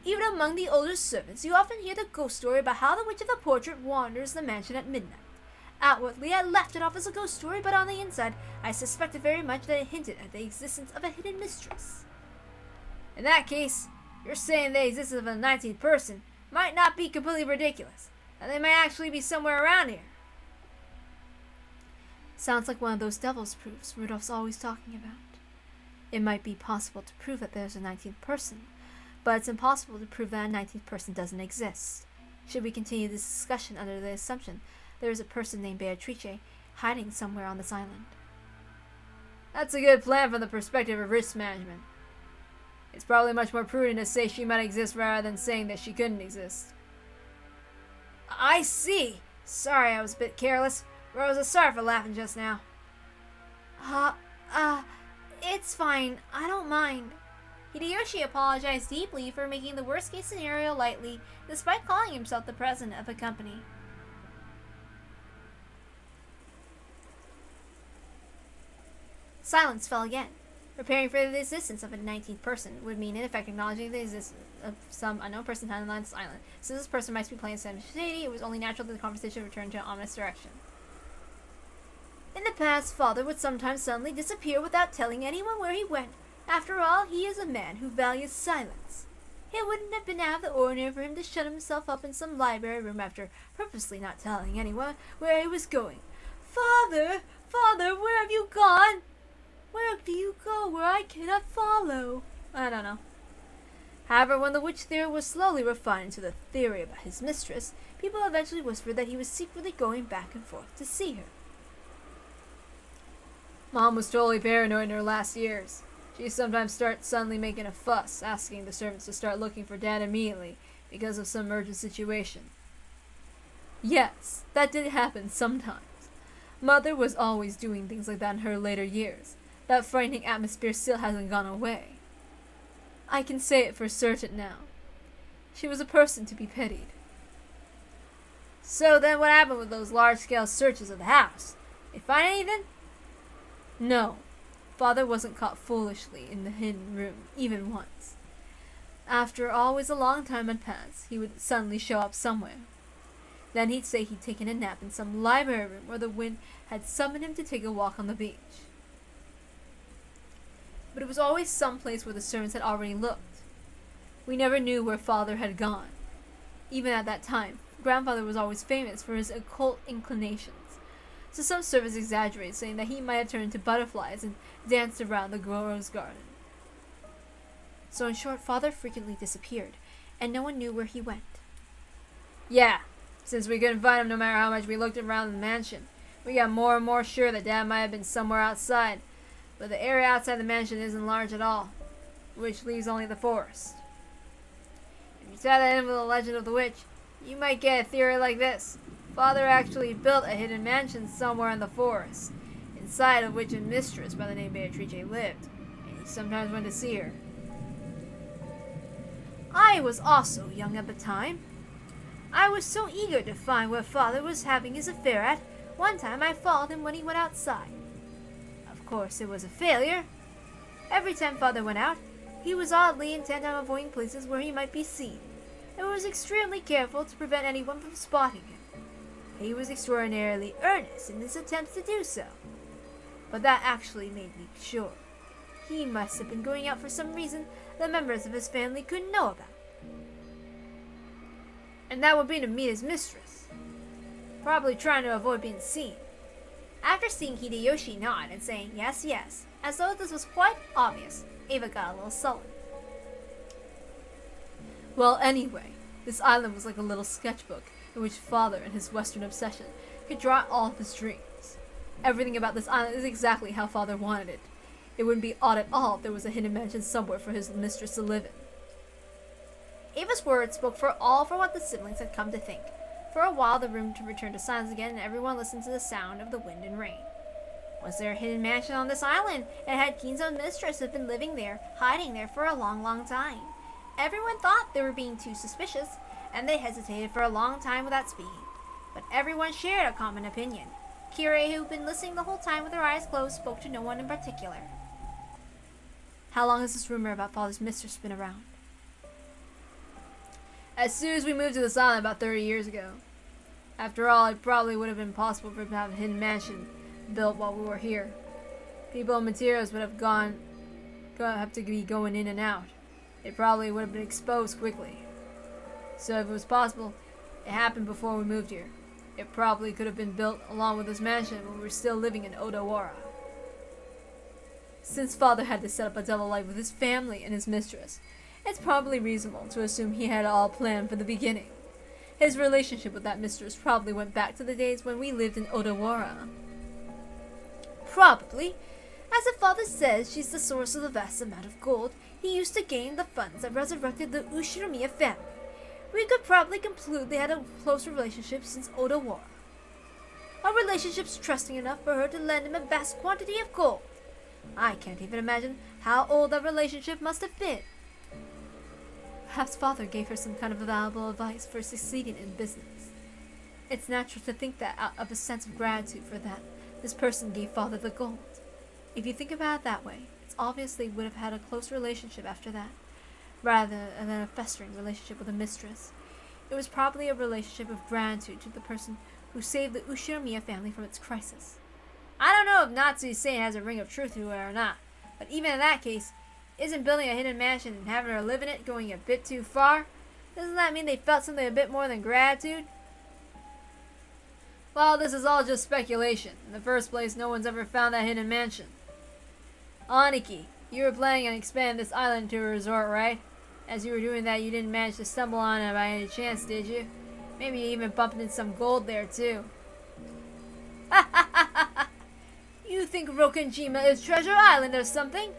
Even among the older servants, you often hear the ghost story about how the Witch of the Portrait wanders the mansion at midnight. Outwardly, I laughed it off as a ghost story, but on the inside, I suspected very much that it hinted at the existence of a hidden mistress. In that case, you're saying the existence of a 19th person might not be completely ridiculous, and they might actually be somewhere around here. Sounds like one of those devil's proofs Rudolph's always talking about. It might be possible to prove that there's a 19th person, but it's impossible to prove that a 19th person doesn't exist. Should we continue this discussion under the assumption there is a person named Beatrice hiding somewhere on this island? That's a good plan from the perspective of risk management. It's probably much more prudent to say she might exist rather than saying that she couldn't exist. I see. Sorry, I was a bit careless. Rosa, sorry for laughing just now. It's fine. I don't mind. Hideyoshi apologized deeply for making the worst-case scenario lightly, despite calling himself the president of a company. Silence fell again. Preparing for the existence of a 19th person would mean in effect acknowledging the existence of some unknown person hiding on this island. Since this person might be playing Sam Shady, it was only natural that the conversation returned to an ominous direction. In the past, Father would sometimes suddenly disappear without telling anyone where he went. After all, he is a man who values silence. It wouldn't have been out of the ordinary for him to shut himself up in some library room after purposely not telling anyone where he was going. Father! Father, where have you gone? Where do you go where I cannot follow? I don't know. However, when the witch theory was slowly refined into the theory about his mistress, people eventually whispered that he was secretly going back and forth to see her. Mom was totally paranoid in her last years. She sometimes starts suddenly making a fuss, asking the servants to start looking for Dad immediately because of some urgent situation. Yes, that did happen sometimes. Mother was always doing things like that in her later years. That frightening atmosphere still hasn't gone away. I can say it for certain now. She was a person to be pitied. So then what happened with those large-scale searches of the house? They find anything? No. Father wasn't caught foolishly in the hidden room, even once. After always a long time had passed, he would suddenly show up somewhere. Then he'd say he'd taken a nap in some library room where the wind had summoned him to take a walk on the beach. But it was always some place where the servants had already looked. We never knew where Father had gone. Even at that time, Grandfather was always famous for his occult inclinations. So some servants exaggerated, saying that he might have turned into butterflies and danced around the Goro's garden. So in short, Father frequently disappeared, and no one knew where he went. Yeah, since we couldn't find him no matter how much we looked around the mansion, we got more and more sure that Dad might have been somewhere outside. But the area outside the mansion isn't large at all, which leaves only the forest. If you tie that in with the legend of the witch, you might get a theory like this. Father actually built a hidden mansion somewhere in the forest, inside of which a mistress by the name Beatrice lived, and he sometimes went to see her. I was also young at the time. I was so eager to find where Father was having his affair at, one time I followed him when he went outside. Of course, it was a failure. Every time Father went out, he was oddly intent on avoiding places where he might be seen, and was extremely careful to prevent anyone from spotting him. He was extraordinarily earnest in his attempts to do so, but that actually made me sure. He must have been going out for some reason that members of his family couldn't know about. And that would be to meet his mistress, probably trying to avoid being seen. After seeing Hideyoshi nod and saying yes, yes, as though this was quite obvious, Ava got a little sullen. Well, anyway, this island was like a little sketchbook in which Father, in his Western obsession, could draw all of his dreams. Everything about this island is exactly how Father wanted it. It wouldn't be odd at all if there was a hidden mansion somewhere for his mistress to live in. Ava's words spoke for what the siblings had come to think. For a while the room returned to silence again, and everyone listened to the sound of the wind and rain. Was there a hidden mansion on this island? And had Kinzo's mistress have been living there, hiding there for a long, long time? Everyone thought they were being too suspicious, and they hesitated for a long time without speaking. But everyone shared a common opinion. Kirei, who had been listening the whole time with her eyes closed, spoke to no one in particular. How long has this rumor about Father's mistress been around? As soon as we moved to this island about 30 years ago. After all, it probably would have been possible for him to have a hidden mansion built while we were here. People and materials would have to be going in and out. It probably would have been exposed quickly. So if it was possible, it happened before we moved here. It probably could have been built along with this mansion when we were still living in Odawara. Since Father had to set up a double life with his family and his mistress, it's probably reasonable to assume he had it all planned from the beginning. His relationship with that mistress probably went back to the days when we lived in Odawara. Probably. As if Father says she's the source of the vast amount of gold he used to gain the funds that resurrected the Ushinomiya family. We could probably conclude they had a close relationship since Odawara. A relationship's trusting enough for her to lend him a vast quantity of gold. I can't even imagine how old that relationship must have been. Perhaps Father gave her some kind of valuable advice for succeeding in business. It's natural to think that out of a sense of gratitude for that, this person gave Father the gold. If you think about it that way, it's obvious they would have had a close relationship after that, rather than a festering relationship with a mistress. It was probably a relationship of gratitude to the person who saved the Ushinomiya family from its crisis. I don't know if Natsu's saying has a ring of truth to it or not, but even in that case, isn't building a hidden mansion and having her live in it going a bit too far? Doesn't that mean they felt something a bit more than gratitude? Well, this is all just speculation. In the first place, no one's ever found that hidden mansion. Aniki, you were planning on expanding this island into a resort, right? As you were doing that, you didn't manage to stumble on it by any chance, did you? Maybe you even bumped into some gold there, too. You think Rokenjima is Treasure Island or something?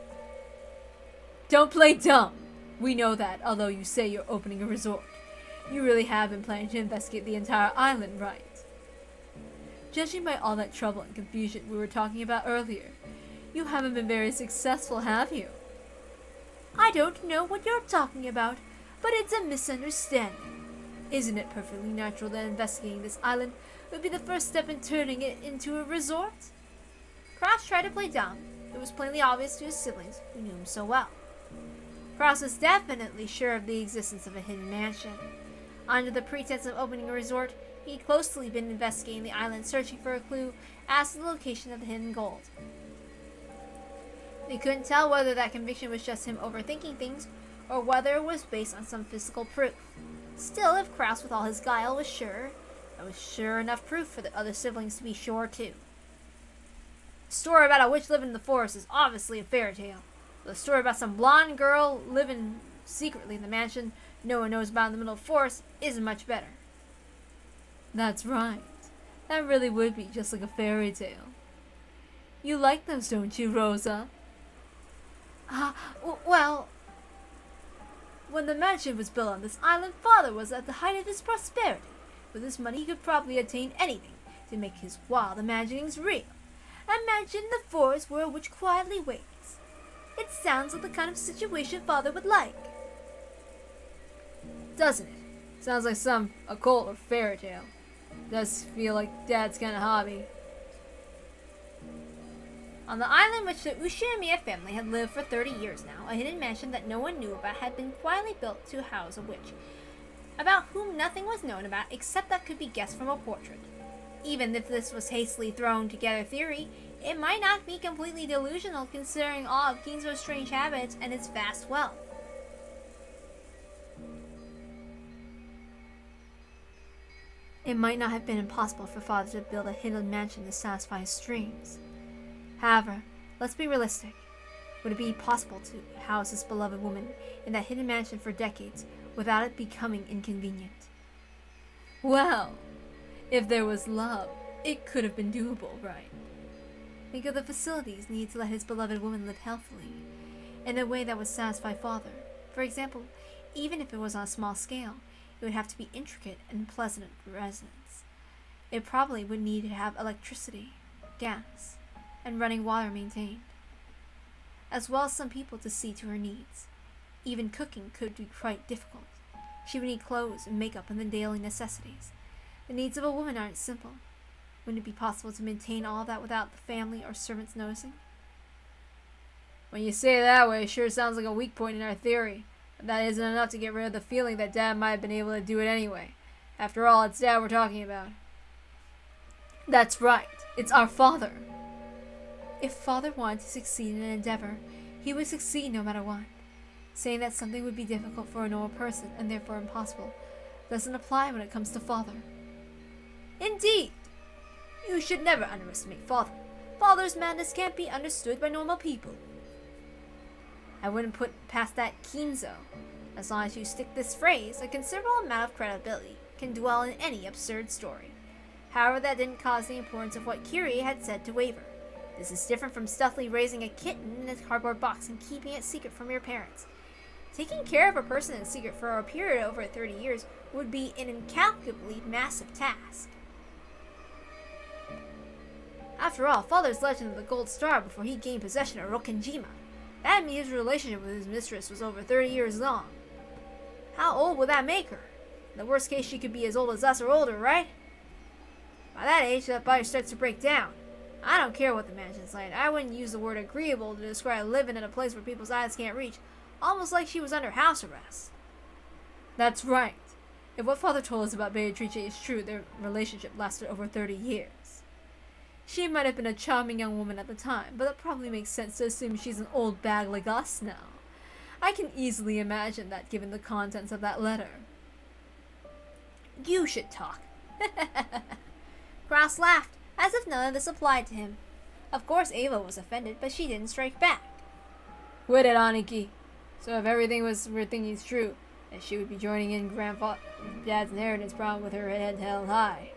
Don't play dumb. We know that, although you say you're opening a resort. You really have been planning to investigate the entire island, right? Judging by all that trouble and confusion we were talking about earlier, you haven't been very successful, have you? I don't know what you're talking about, but it's a misunderstanding. Isn't it perfectly natural that investigating this island would be the first step in turning it into a resort? Cross tried to play dumb. It was plainly obvious to his siblings, who knew him so well. Cross was definitely sure of the existence of a hidden mansion. Under the pretense of opening a resort, he had closely been investigating the island, searching for a clue as to the location of the hidden gold. They couldn't tell whether that conviction was just him overthinking things, or whether it was based on some physical proof. Still, if Kraus with all his guile was sure, that was sure enough proof for the other siblings to be sure too. The story about a witch living in the forest is obviously a fairy tale. The story about some blonde girl living secretly in the mansion no one knows about in the middle of the forest isn't much better. That's right. That really would be just like a fairy tale. You like those, don't you, Rosa? Well, when the mansion was built on this island, Father was at the height of his prosperity. With this money, he could probably attain anything to make his wild imaginings real. Imagine the forest where a witch quietly waits. It sounds like the kind of situation Father would like. Doesn't it? Sounds like some occult or fairy tale. Does feel like Dad's kind of hobby. On the island which the Ushinomiya family had lived for 30 years now, a hidden mansion that no one knew about had been quietly built to house a witch, about whom nothing was known about except that could be guessed from a portrait. Even if this was hastily thrown together theory, it might not be completely delusional considering all of Kinzo's strange habits and his vast wealth. It might not have been impossible for father to build a hidden mansion to satisfy his dreams. However, let's be realistic. Would it be possible to house this beloved woman in that hidden mansion for decades without it becoming inconvenient? Well, if there was love, it could have been doable, right? Think of the facilities needed to let his beloved woman live healthily, in a way that would satisfy father. For example, even if it was on a small scale, it would have to be intricate and pleasant residence. It probably would need to have electricity, gas, and running water maintained, as well as some people to see to her needs. Even cooking could be quite difficult. She would need clothes and makeup and the daily necessities. The needs of a woman aren't simple. Wouldn't it be possible to maintain all that without the family or servants noticing? When you say it that way, it sure sounds like a weak point in our theory. But that isn't enough to get rid of the feeling that Dad might have been able to do it anyway. After all, it's Dad we're talking about. That's right. It's our father. If father wanted to succeed in an endeavor, he would succeed no matter what. Saying that something would be difficult for a normal person and therefore impossible doesn't apply when it comes to father. Indeed! You should never underestimate father. Father's madness can't be understood by normal people. I wouldn't put past that Kinzo. As long as you stick this phrase, a considerable amount of credibility can dwell in any absurd story. However, that didn't cause the importance of what Kyrie had said to waver. This is different from stealthily raising a kitten in a cardboard box and keeping it secret from your parents. Taking care of a person in secret for a period of over 30 years would be an incalculably massive task. After all, father's legend of the gold star before he gained possession of Rokkenjima. That means his relationship with his mistress was over 30 years long. How old would that make her? In the worst case, she could be as old as us or older, right? By that age, that body starts to break down. I don't care what the mansion's like. I wouldn't use the word agreeable to describe living in a place where people's eyes can't reach, almost like she was under house arrest. That's right. If what father told us about Beatrice is true, their relationship lasted over 30 years. She might have been a charming young woman at the time, but it probably makes sense to assume she's an old bag like us now. I can easily imagine that given the contents of that letter. You should talk. Kraus laughed, as if none of this applied to him. Of course Ava was offended, but she didn't strike back. Quit it, Aniki. So if everything we're thinking is true, then she would be joining in Dad's inheritance problem with her head held high.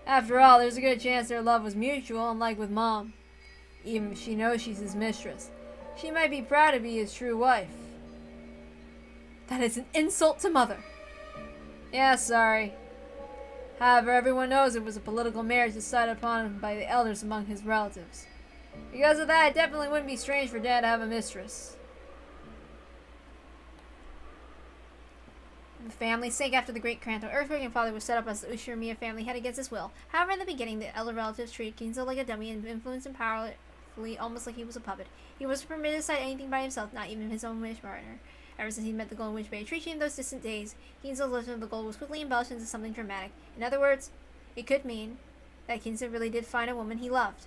After all, there's a good chance their love was mutual, unlike with Mom. Even if she knows she's his mistress, she might be proud to be his true wife. That is an insult to Mother. Yeah, sorry. However, everyone knows it was a political marriage decided upon by the elders among his relatives. Because of that, it definitely wouldn't be strange for Dad to have a mistress. The family's sake, after the Great Kanto earthquake, and father was set up as the Ushirimiya family head against his will. However, in the beginning, the elder relatives treated Kinzo like a dummy and influenced him powerfully, almost like he was a puppet. He wasn't permitted to decide anything by himself, not even his own wish partner. Ever since he met the Golden Witch Beatrice in those distant days, Kinzo's legend of the gold was quickly embellished into something dramatic. In other words, it could mean that Kinzo really did find a woman he loved.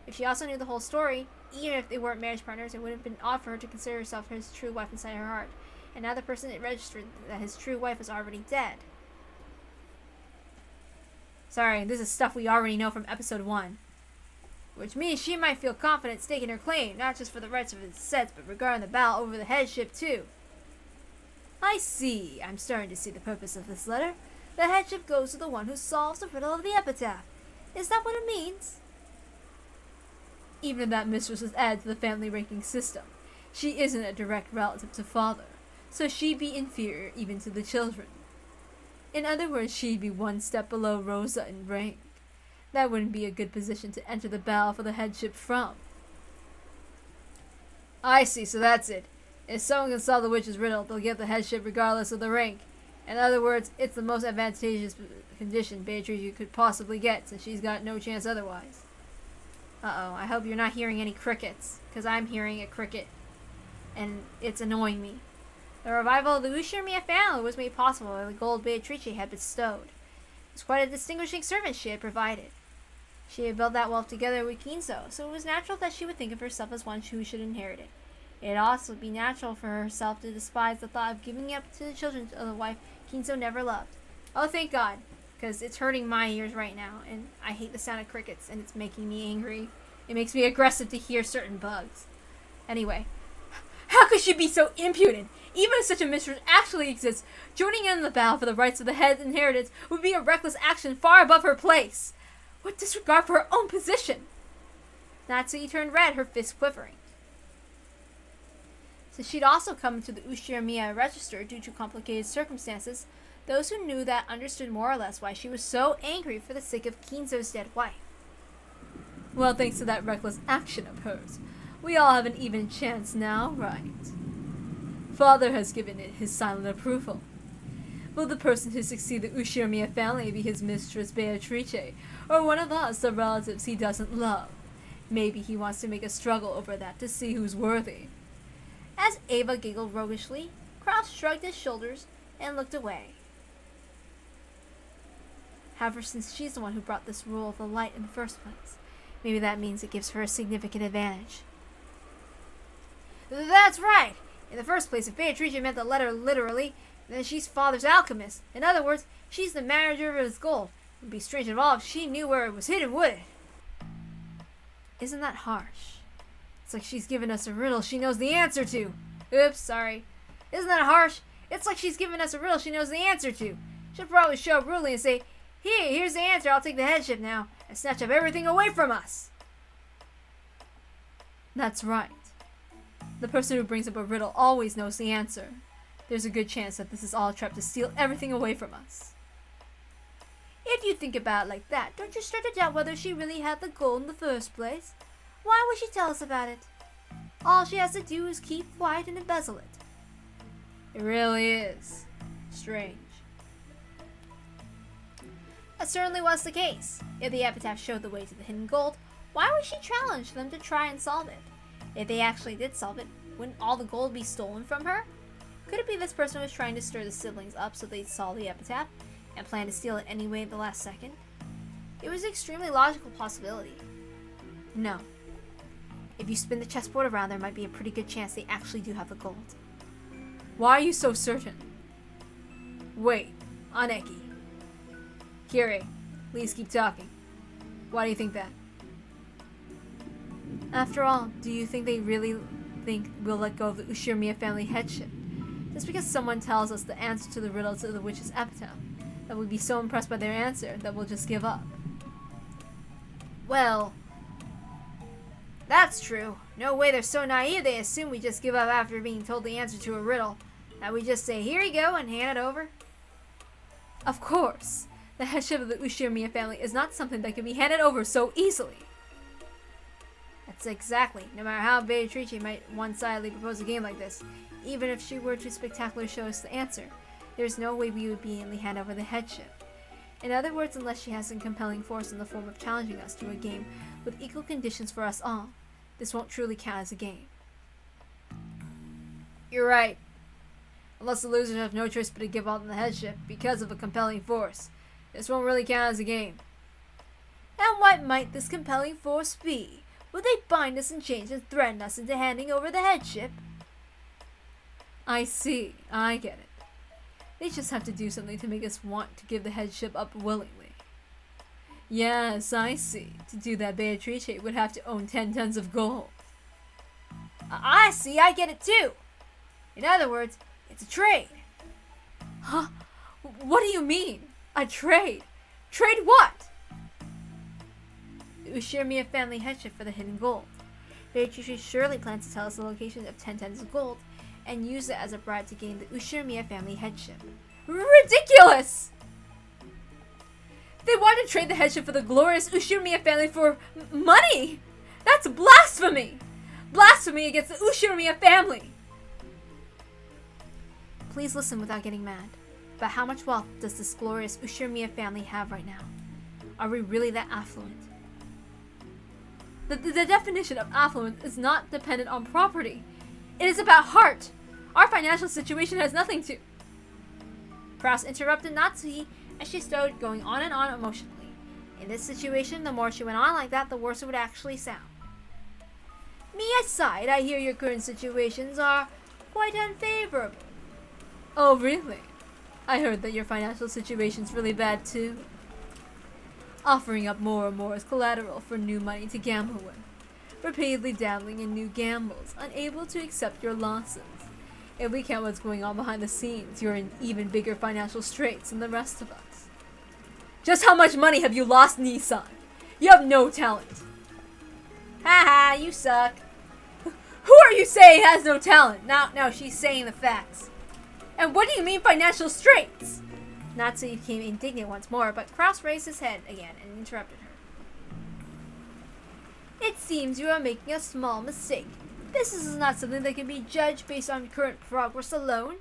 If she also knew the whole story, even if they weren't marriage partners, it would have been odd for her to consider herself his true wife inside her heart. And now the person it registered that his true wife is already dead. Sorry, this is stuff we already know from episode 1. Which means she might feel confident staking her claim, not just for the rights of his sets, but regarding the battle over the headship too. I see. I'm starting to see the purpose of this letter. The headship goes to the one who solves the riddle of the epitaph. Is that what it means? Even if that mistress was added to the family ranking system, she isn't a direct relative to father, so she'd be inferior even to the children. In other words, she'd be one step below Rosa in rank. That wouldn't be a good position to enter the battle for the headship from. I see, so that's it. If someone can solve the witch's riddle, they'll get the headship regardless of the rank. In other words, it's the most advantageous condition Beatrice could possibly get, since she's got no chance otherwise. Uh-oh, I hope you're not hearing any crickets, because I'm hearing a cricket, and it's annoying me. The revival of the Ushirimiya family was made possible by the gold Beatrice had bestowed. It was quite a distinguishing servant she had provided. She had built that wealth together with Kinzo, so it was natural that she would think of herself as one who should inherit it. It would also be natural for herself to despise the thought of giving up to the children of the wife Kinzo never loved. Oh, thank God. because it's hurting my ears right now, and I hate the sound of crickets, and it's making me angry. It makes me aggressive to hear certain bugs. Anyway, how could she be so impudent? Even if such a mistress actually exists, joining in the battle for the rights of the head's inheritance would be a reckless action far above her place. What disregard for her own position! Natsuki turned red, her fist quivering. Since she'd also come to the Ushiramiya register due to complicated circumstances, those who knew that understood more or less why she was so angry for the sake of Kinzo's dead wife. Well, thanks to that reckless action of hers, we all have an even chance now, right? Father has given it his silent approval. Will the person who succeeds the Ushiramiya family be his mistress Beatrice, or one of us, the relatives he doesn't love? Maybe he wants to make a struggle over that to see who's worthy. As Ava giggled roguishly, Kraus shrugged his shoulders and looked away. However, since she's the one who brought this rule of the light in the first place, maybe that means it gives her a significant advantage. That's right! In the first place, if Beatrice meant the letter literally, then she's Father's alchemist. In other words, she's the manager of his gold. It would be strange at all if she knew where it was hidden, would it? Isn't that harsh? It's like she's given us a riddle she knows the answer to. Oops, sorry. Isn't that harsh? It's like she's given us a riddle she knows the answer to. She'll probably show up rudely and say, here's the answer, I'll take the headship now, and snatch up everything away from us. That's right. The person who brings up a riddle always knows the answer. There's a good chance that this is all a trap to steal everything away from us. If you think about it like that, don't you start to doubt whether she really had the gold in the first place? Why would she tell us about it? All she has to do is keep quiet and embezzle it. It really is strange. That certainly was the case. If the epitaph showed the way to the hidden gold, why would she challenge them to try and solve it? If they actually did solve it, wouldn't all the gold be stolen from her? Could it be this person was trying to stir the siblings up so they saw the epitaph and planned to steal it anyway at the last second? It was an extremely logical possibility. No. If you spin the chessboard around, there might be a pretty good chance they actually do have the gold. Why are you so certain? Wait, Aneki. Kiri, please keep talking. Why do you think that? After all, do you think they really think we'll let go of the Ushiramiya family headship? Just because someone tells us the answer to the riddle to the witch's epitaph, that we'd be so impressed by their answer that we'll just give up. Well, that's true. No way they're so naive they assume we just give up after being told the answer to a riddle. That we just say, here you go, and hand it over. Of course. The headship of the Ushiramiya family is not something that can be handed over so easily. That's exactly. No matter how Beatrice might one-sidedly propose a game like this, even if she were to spectacularly show us the answer, there's no way we would immediately hand over the headship. In other words, unless she has some compelling force in the form of challenging us to a game with equal conditions for us all, this won't truly count as a game. You're right. Unless the losers have no choice but to give up on the headship because of a compelling force, this won't really count as a game. And what might this compelling force be? Will they bind us in chains and threaten us into handing over the headship? I see. I get it. They just have to do something to make us want to give the headship up willingly. Yes, I see. To do that, Beatrice would have to own 10 tons of gold. I see. I get it too. In other words, it's a trade. Huh? What do you mean? A trade? Trade what? The Ushiramiya family headship for the hidden gold. Beatrice surely plans to tell us the location of 10 tons of gold and use it as a bribe to gain the Ushiramiya family headship. Ridiculous! They want to trade the headship for the glorious Ushiramiya family for money! That's blasphemy! Blasphemy against the Ushiramiya family! Please listen without getting mad. But how much wealth does this glorious Ushiramiya family have right now? Are we really that affluent? The definition of affluence is not dependent on property. It is about heart. Our financial situation has nothing to... Kraus interrupted Natsuki as she started going on and on emotionally. In this situation, the more she went on like that, the worse it would actually sound. Me aside, I hear your current situations are quite unfavorable. Oh, really? I heard that your financial situation's really bad too. Offering up more and more as collateral for new money to gamble with. Repeatedly dabbling in new gambles, unable to accept your losses. If we count what's going on behind the scenes, you're in even bigger financial straits than the rest of us. Just how much money have you lost, Nissan? You have no talent. Haha, you suck. Who are you saying has no talent? No, she's saying the facts. And what do you mean financial straits? Natsu became indignant once more, but Kraus raised his head again and interrupted her. It seems you are making a small mistake. This is not something that can be judged based on current progress alone.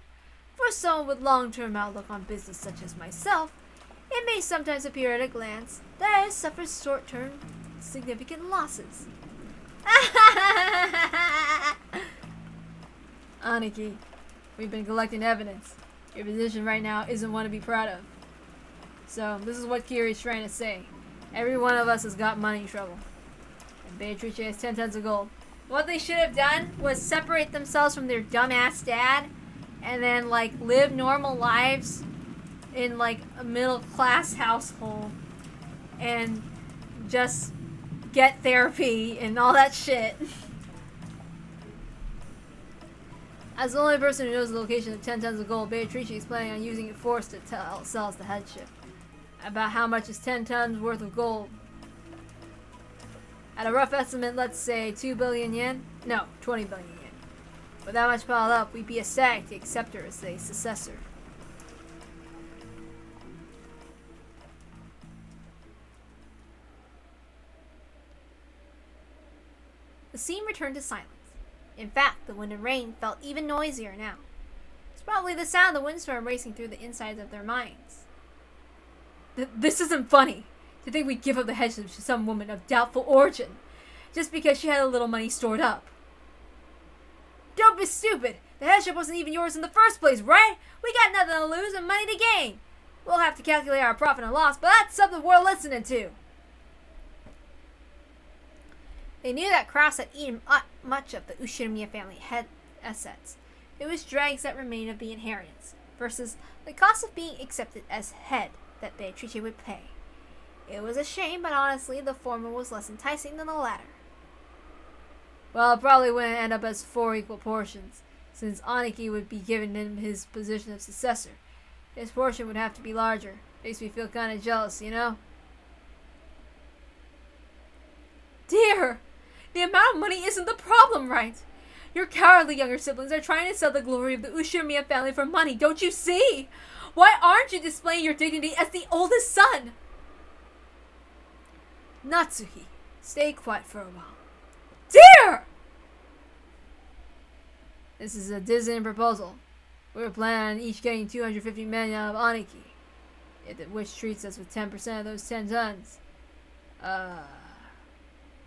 For someone with long-term outlook on business such as myself, it may sometimes appear at a glance that I suffer short-term significant losses. Aniki, we've been collecting evidence. Your position right now isn't one to be proud of. So, this is what Kiri's trying to say. Every one of us has got money trouble. And Beatrice has 10 tons of gold. What they should have done was separate themselves from their dumbass dad and then, like, live normal lives in, like, a middle-class household and just get therapy and all that shit. As the only person who knows the location of 10 tons of gold, Beatrice is planning on using it forced to sell us the headship. About how much is 10 tons worth of gold? At a rough estimate, let's say 2 billion yen? No, 20 billion yen. With that much piled up, we'd be ecstatic to accept her as a successor. The scene returned to silence. In fact, the wind and rain felt even noisier now. It's probably the sound of the windstorm racing through the insides of their minds. This isn't funny. To think we'd give up the headship to some woman of doubtful origin, just because she had a little money stored up. Don't be stupid! The headship wasn't even yours in the first place, right? We got nothing to lose and money to gain. We'll have to calculate our profit and loss, but that's something worth listening to. They knew that Kraus had eaten much of the Ushirimiya family head assets. It was dregs that remained of the inheritance, versus the cost of being accepted as head that Beatrice would pay. It was a shame, but honestly, the former was less enticing than the latter. Well, it probably wouldn't end up as 4 equal portions, since Aniki would be given him his position of successor. His portion would have to be larger. Makes me feel kind of jealous, you know? Dear! The amount of money isn't the problem, right? Your cowardly younger siblings are trying to sell the glory of the Ushirimiya family for money, don't you see? Why aren't you displaying your dignity as the oldest son? Natsuhi, stay quiet for a while. Dear! This is a dissonant proposal. We were planning on each getting 250 men out of Aniki, which treats us with 10% of those 10 tons.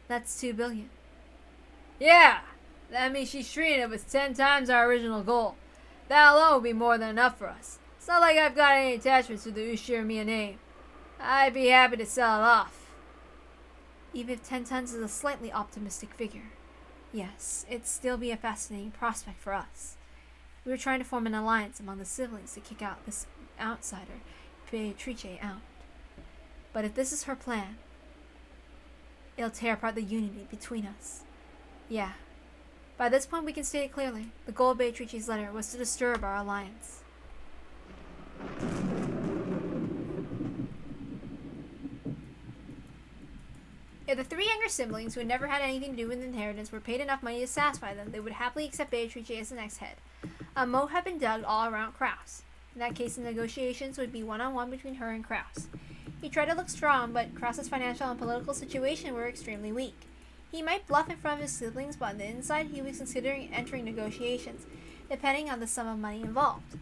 That's 2 billion. Yeah, that means she's treating it with 10 times our original goal. That alone will be more than enough for us. It's not like I've got any attachments to the Ushirimiya name. I'd be happy to sell it off. Even if 10 tons is a slightly optimistic figure, yes, it'd still be a fascinating prospect for us. We were trying to form an alliance among the siblings to kick out this outsider, Beatrice, out. But if this is her plan, it'll tear apart the unity between us. Yeah. By this point we can state it clearly. The goal of Beatrice's letter was to disturb our alliance. If the 3 younger siblings who had never had anything to do with the inheritance were paid enough money to satisfy them, they would happily accept Beatrice as the next head. A moat had been dug all around Kraus. In that case, the negotiations would be one-on-one between her and Kraus. He tried to look strong, but Kraus's financial and political situation were extremely weak. He might bluff in front of his siblings, but on the inside he was considering entering negotiations, depending on the sum of money involved.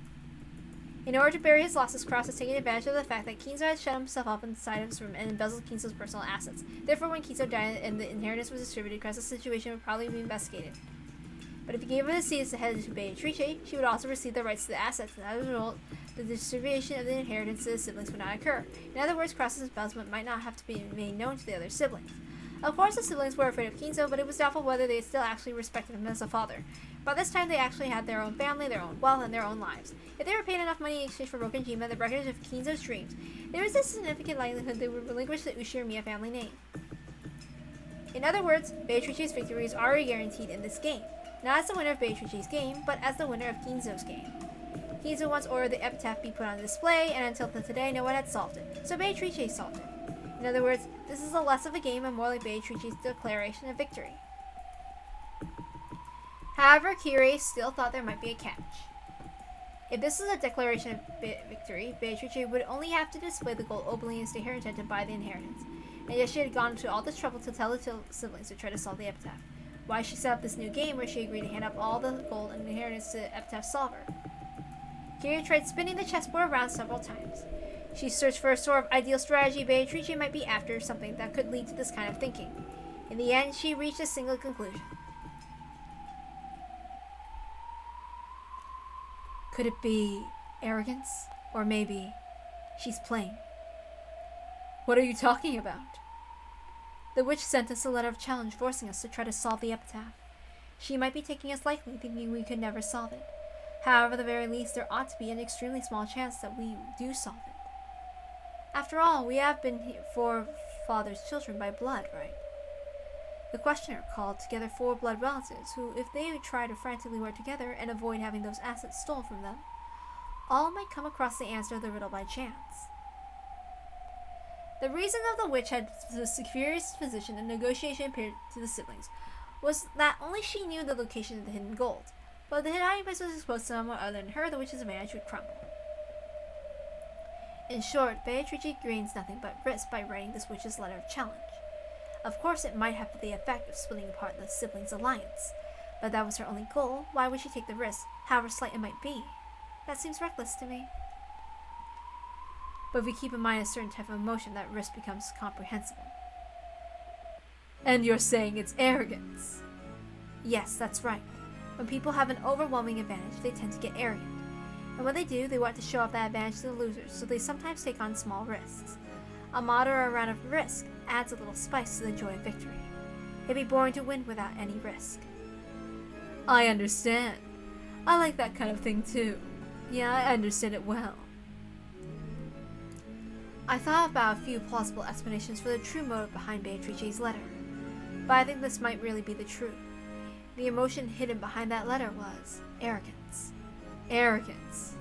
In order to bury his losses, Kraus has taken advantage of the fact that Kinzo had shut himself up inside of his room and embezzled Kinzo's personal assets. Therefore, when Kinzo died and the inheritance was distributed, Kraus's situation would probably be investigated. But if he gave her the seat as the head to Beatrice, she would also receive the rights to the assets, and as a result, the distribution of the inheritance to the siblings would not occur. In other words, Kraus's embezzlement might not have to be made known to the other siblings. Of course, the siblings were afraid of Kinzo, but it was doubtful whether they still actually respected him as a father. By this time, they actually had their own family, their own wealth, and their own lives. If they were paid enough money in exchange for Rokenjima, the wreckage of Kinzo's dreams, there was a significant likelihood they would relinquish the Ushiramiya family name. In other words, Beatrice's victory is already guaranteed in this game, not as the winner of Beatrice's game, but as the winner of Kinzo's game. Kinzo once ordered the epitaph be put on display, and until today, no one had solved it, so Beatrice solved it. In other words, this is less of a game and more like Beatrice's declaration of victory. However, Kirei still thought there might be a catch. If this is a declaration of victory, Beatrice would only have to display the gold oblivious to her intent to buy the inheritance, and yet she had gone to all this trouble to tell the siblings to try to solve the epitaph. Why she set up this new game where she agreed to hand up all the gold and inheritance to the epitaph solver. Kirei tried spinning the chessboard around several times. She searched for a sort of ideal strategy Beatrice might be after, something that could lead to this kind of thinking. In the end, she reached a single conclusion. Could it be arrogance? Or maybe she's playing? What are you talking about? The witch sent us a letter of challenge forcing us to try to solve the epitaph. She might be taking us lightly, thinking we could never solve it. However, at the very least, there ought to be an extremely small chance that we do solve it. After all, we have been forefathers' children by blood, right? The questioner called together 4 blood relatives who, if they would try to frantically work together and avoid having those assets stolen from them, all might come across the answer of the riddle by chance. The reason of the witch had the superior's position in negotiation period to the siblings was that only she knew the location of the hidden gold, but if the hiding place was exposed to someone other than her, the witch's advantage would crumble. In short, Beatrice gains nothing but risk by writing this witch's letter of challenge. Of course, it might have the effect of splitting apart the siblings' alliance, but if that was her only goal, why would she take the risk, however slight it might be? That seems reckless to me. But if we keep in mind a certain type of emotion, that risk becomes comprehensible. And you're saying it's arrogance? Yes, that's right. When people have an overwhelming advantage, they tend to get arrogant. And when they do, they want to show off that advantage to the losers, so they sometimes take on small risks. A moderate amount of risk adds a little spice to the joy of victory. It'd be boring to win without any risk. I understand. I like that kind of thing too. Yeah, I understand it well. I thought about a few plausible explanations for the true motive behind Beatrice's letter, but I think this might really be the truth. The emotion hidden behind that letter was arrogance. Arrogance.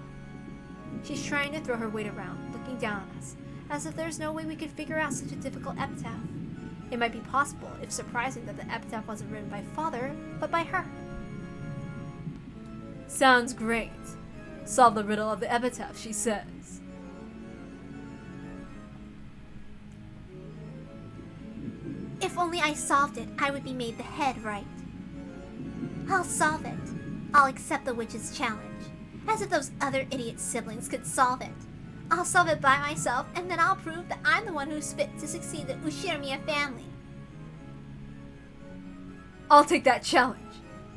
She's trying to throw her weight around, looking down on us, as if there's no way we could figure out such a difficult epitaph. It might be possible, if surprising, that the epitaph wasn't written by father, but by her. Sounds great. Solve the riddle of the epitaph, she says. If only I solved it, I would be made the head, right? I'll solve it. I'll accept the witch's challenge. As if those other idiot siblings could solve it. I'll solve it by myself, and then I'll prove that I'm the one who's fit to succeed the Ushiramiya family. I'll take that challenge.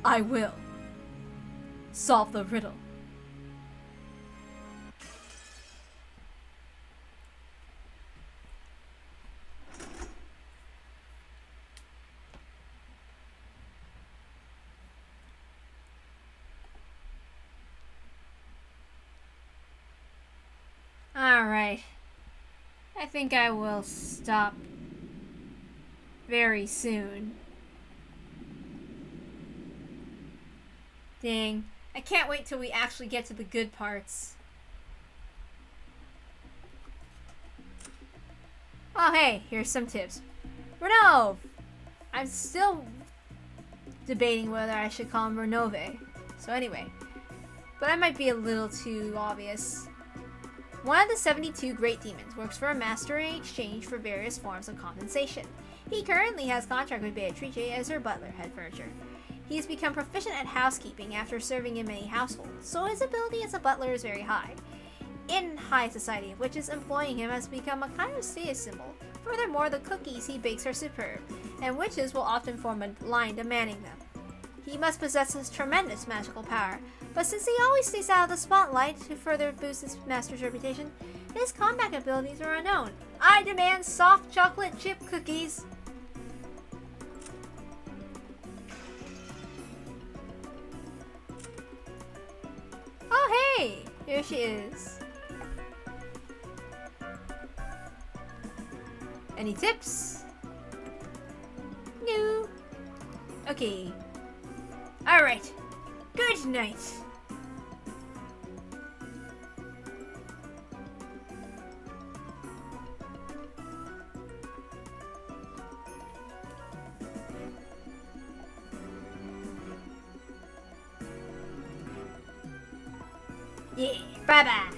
I will. Solve the riddle. Alright. I think I will stop very soon. Dang. I can't wait till we actually get to the good parts. Oh hey, here's some tips. Renove! I'm still debating whether I should call him Renove. So anyway. But that might be a little too obvious. One of the 72 Great Demons works for a master in exchange for various forms of compensation. He currently has contract with Beatrice as her butler head furniture. He has become proficient at housekeeping after serving in many households, so his ability as a butler is very high. In high society, which is employing him has become a kind of status symbol. Furthermore, the cookies he bakes are superb, and witches will often form a line demanding them. He must possess a tremendous magical power, but since he always stays out of the spotlight to further boost his master's reputation, his combat abilities are unknown. I demand soft chocolate chip cookies! Here she is. Any tips? No. Okay. Alright. Good night. Yeah, bye bye.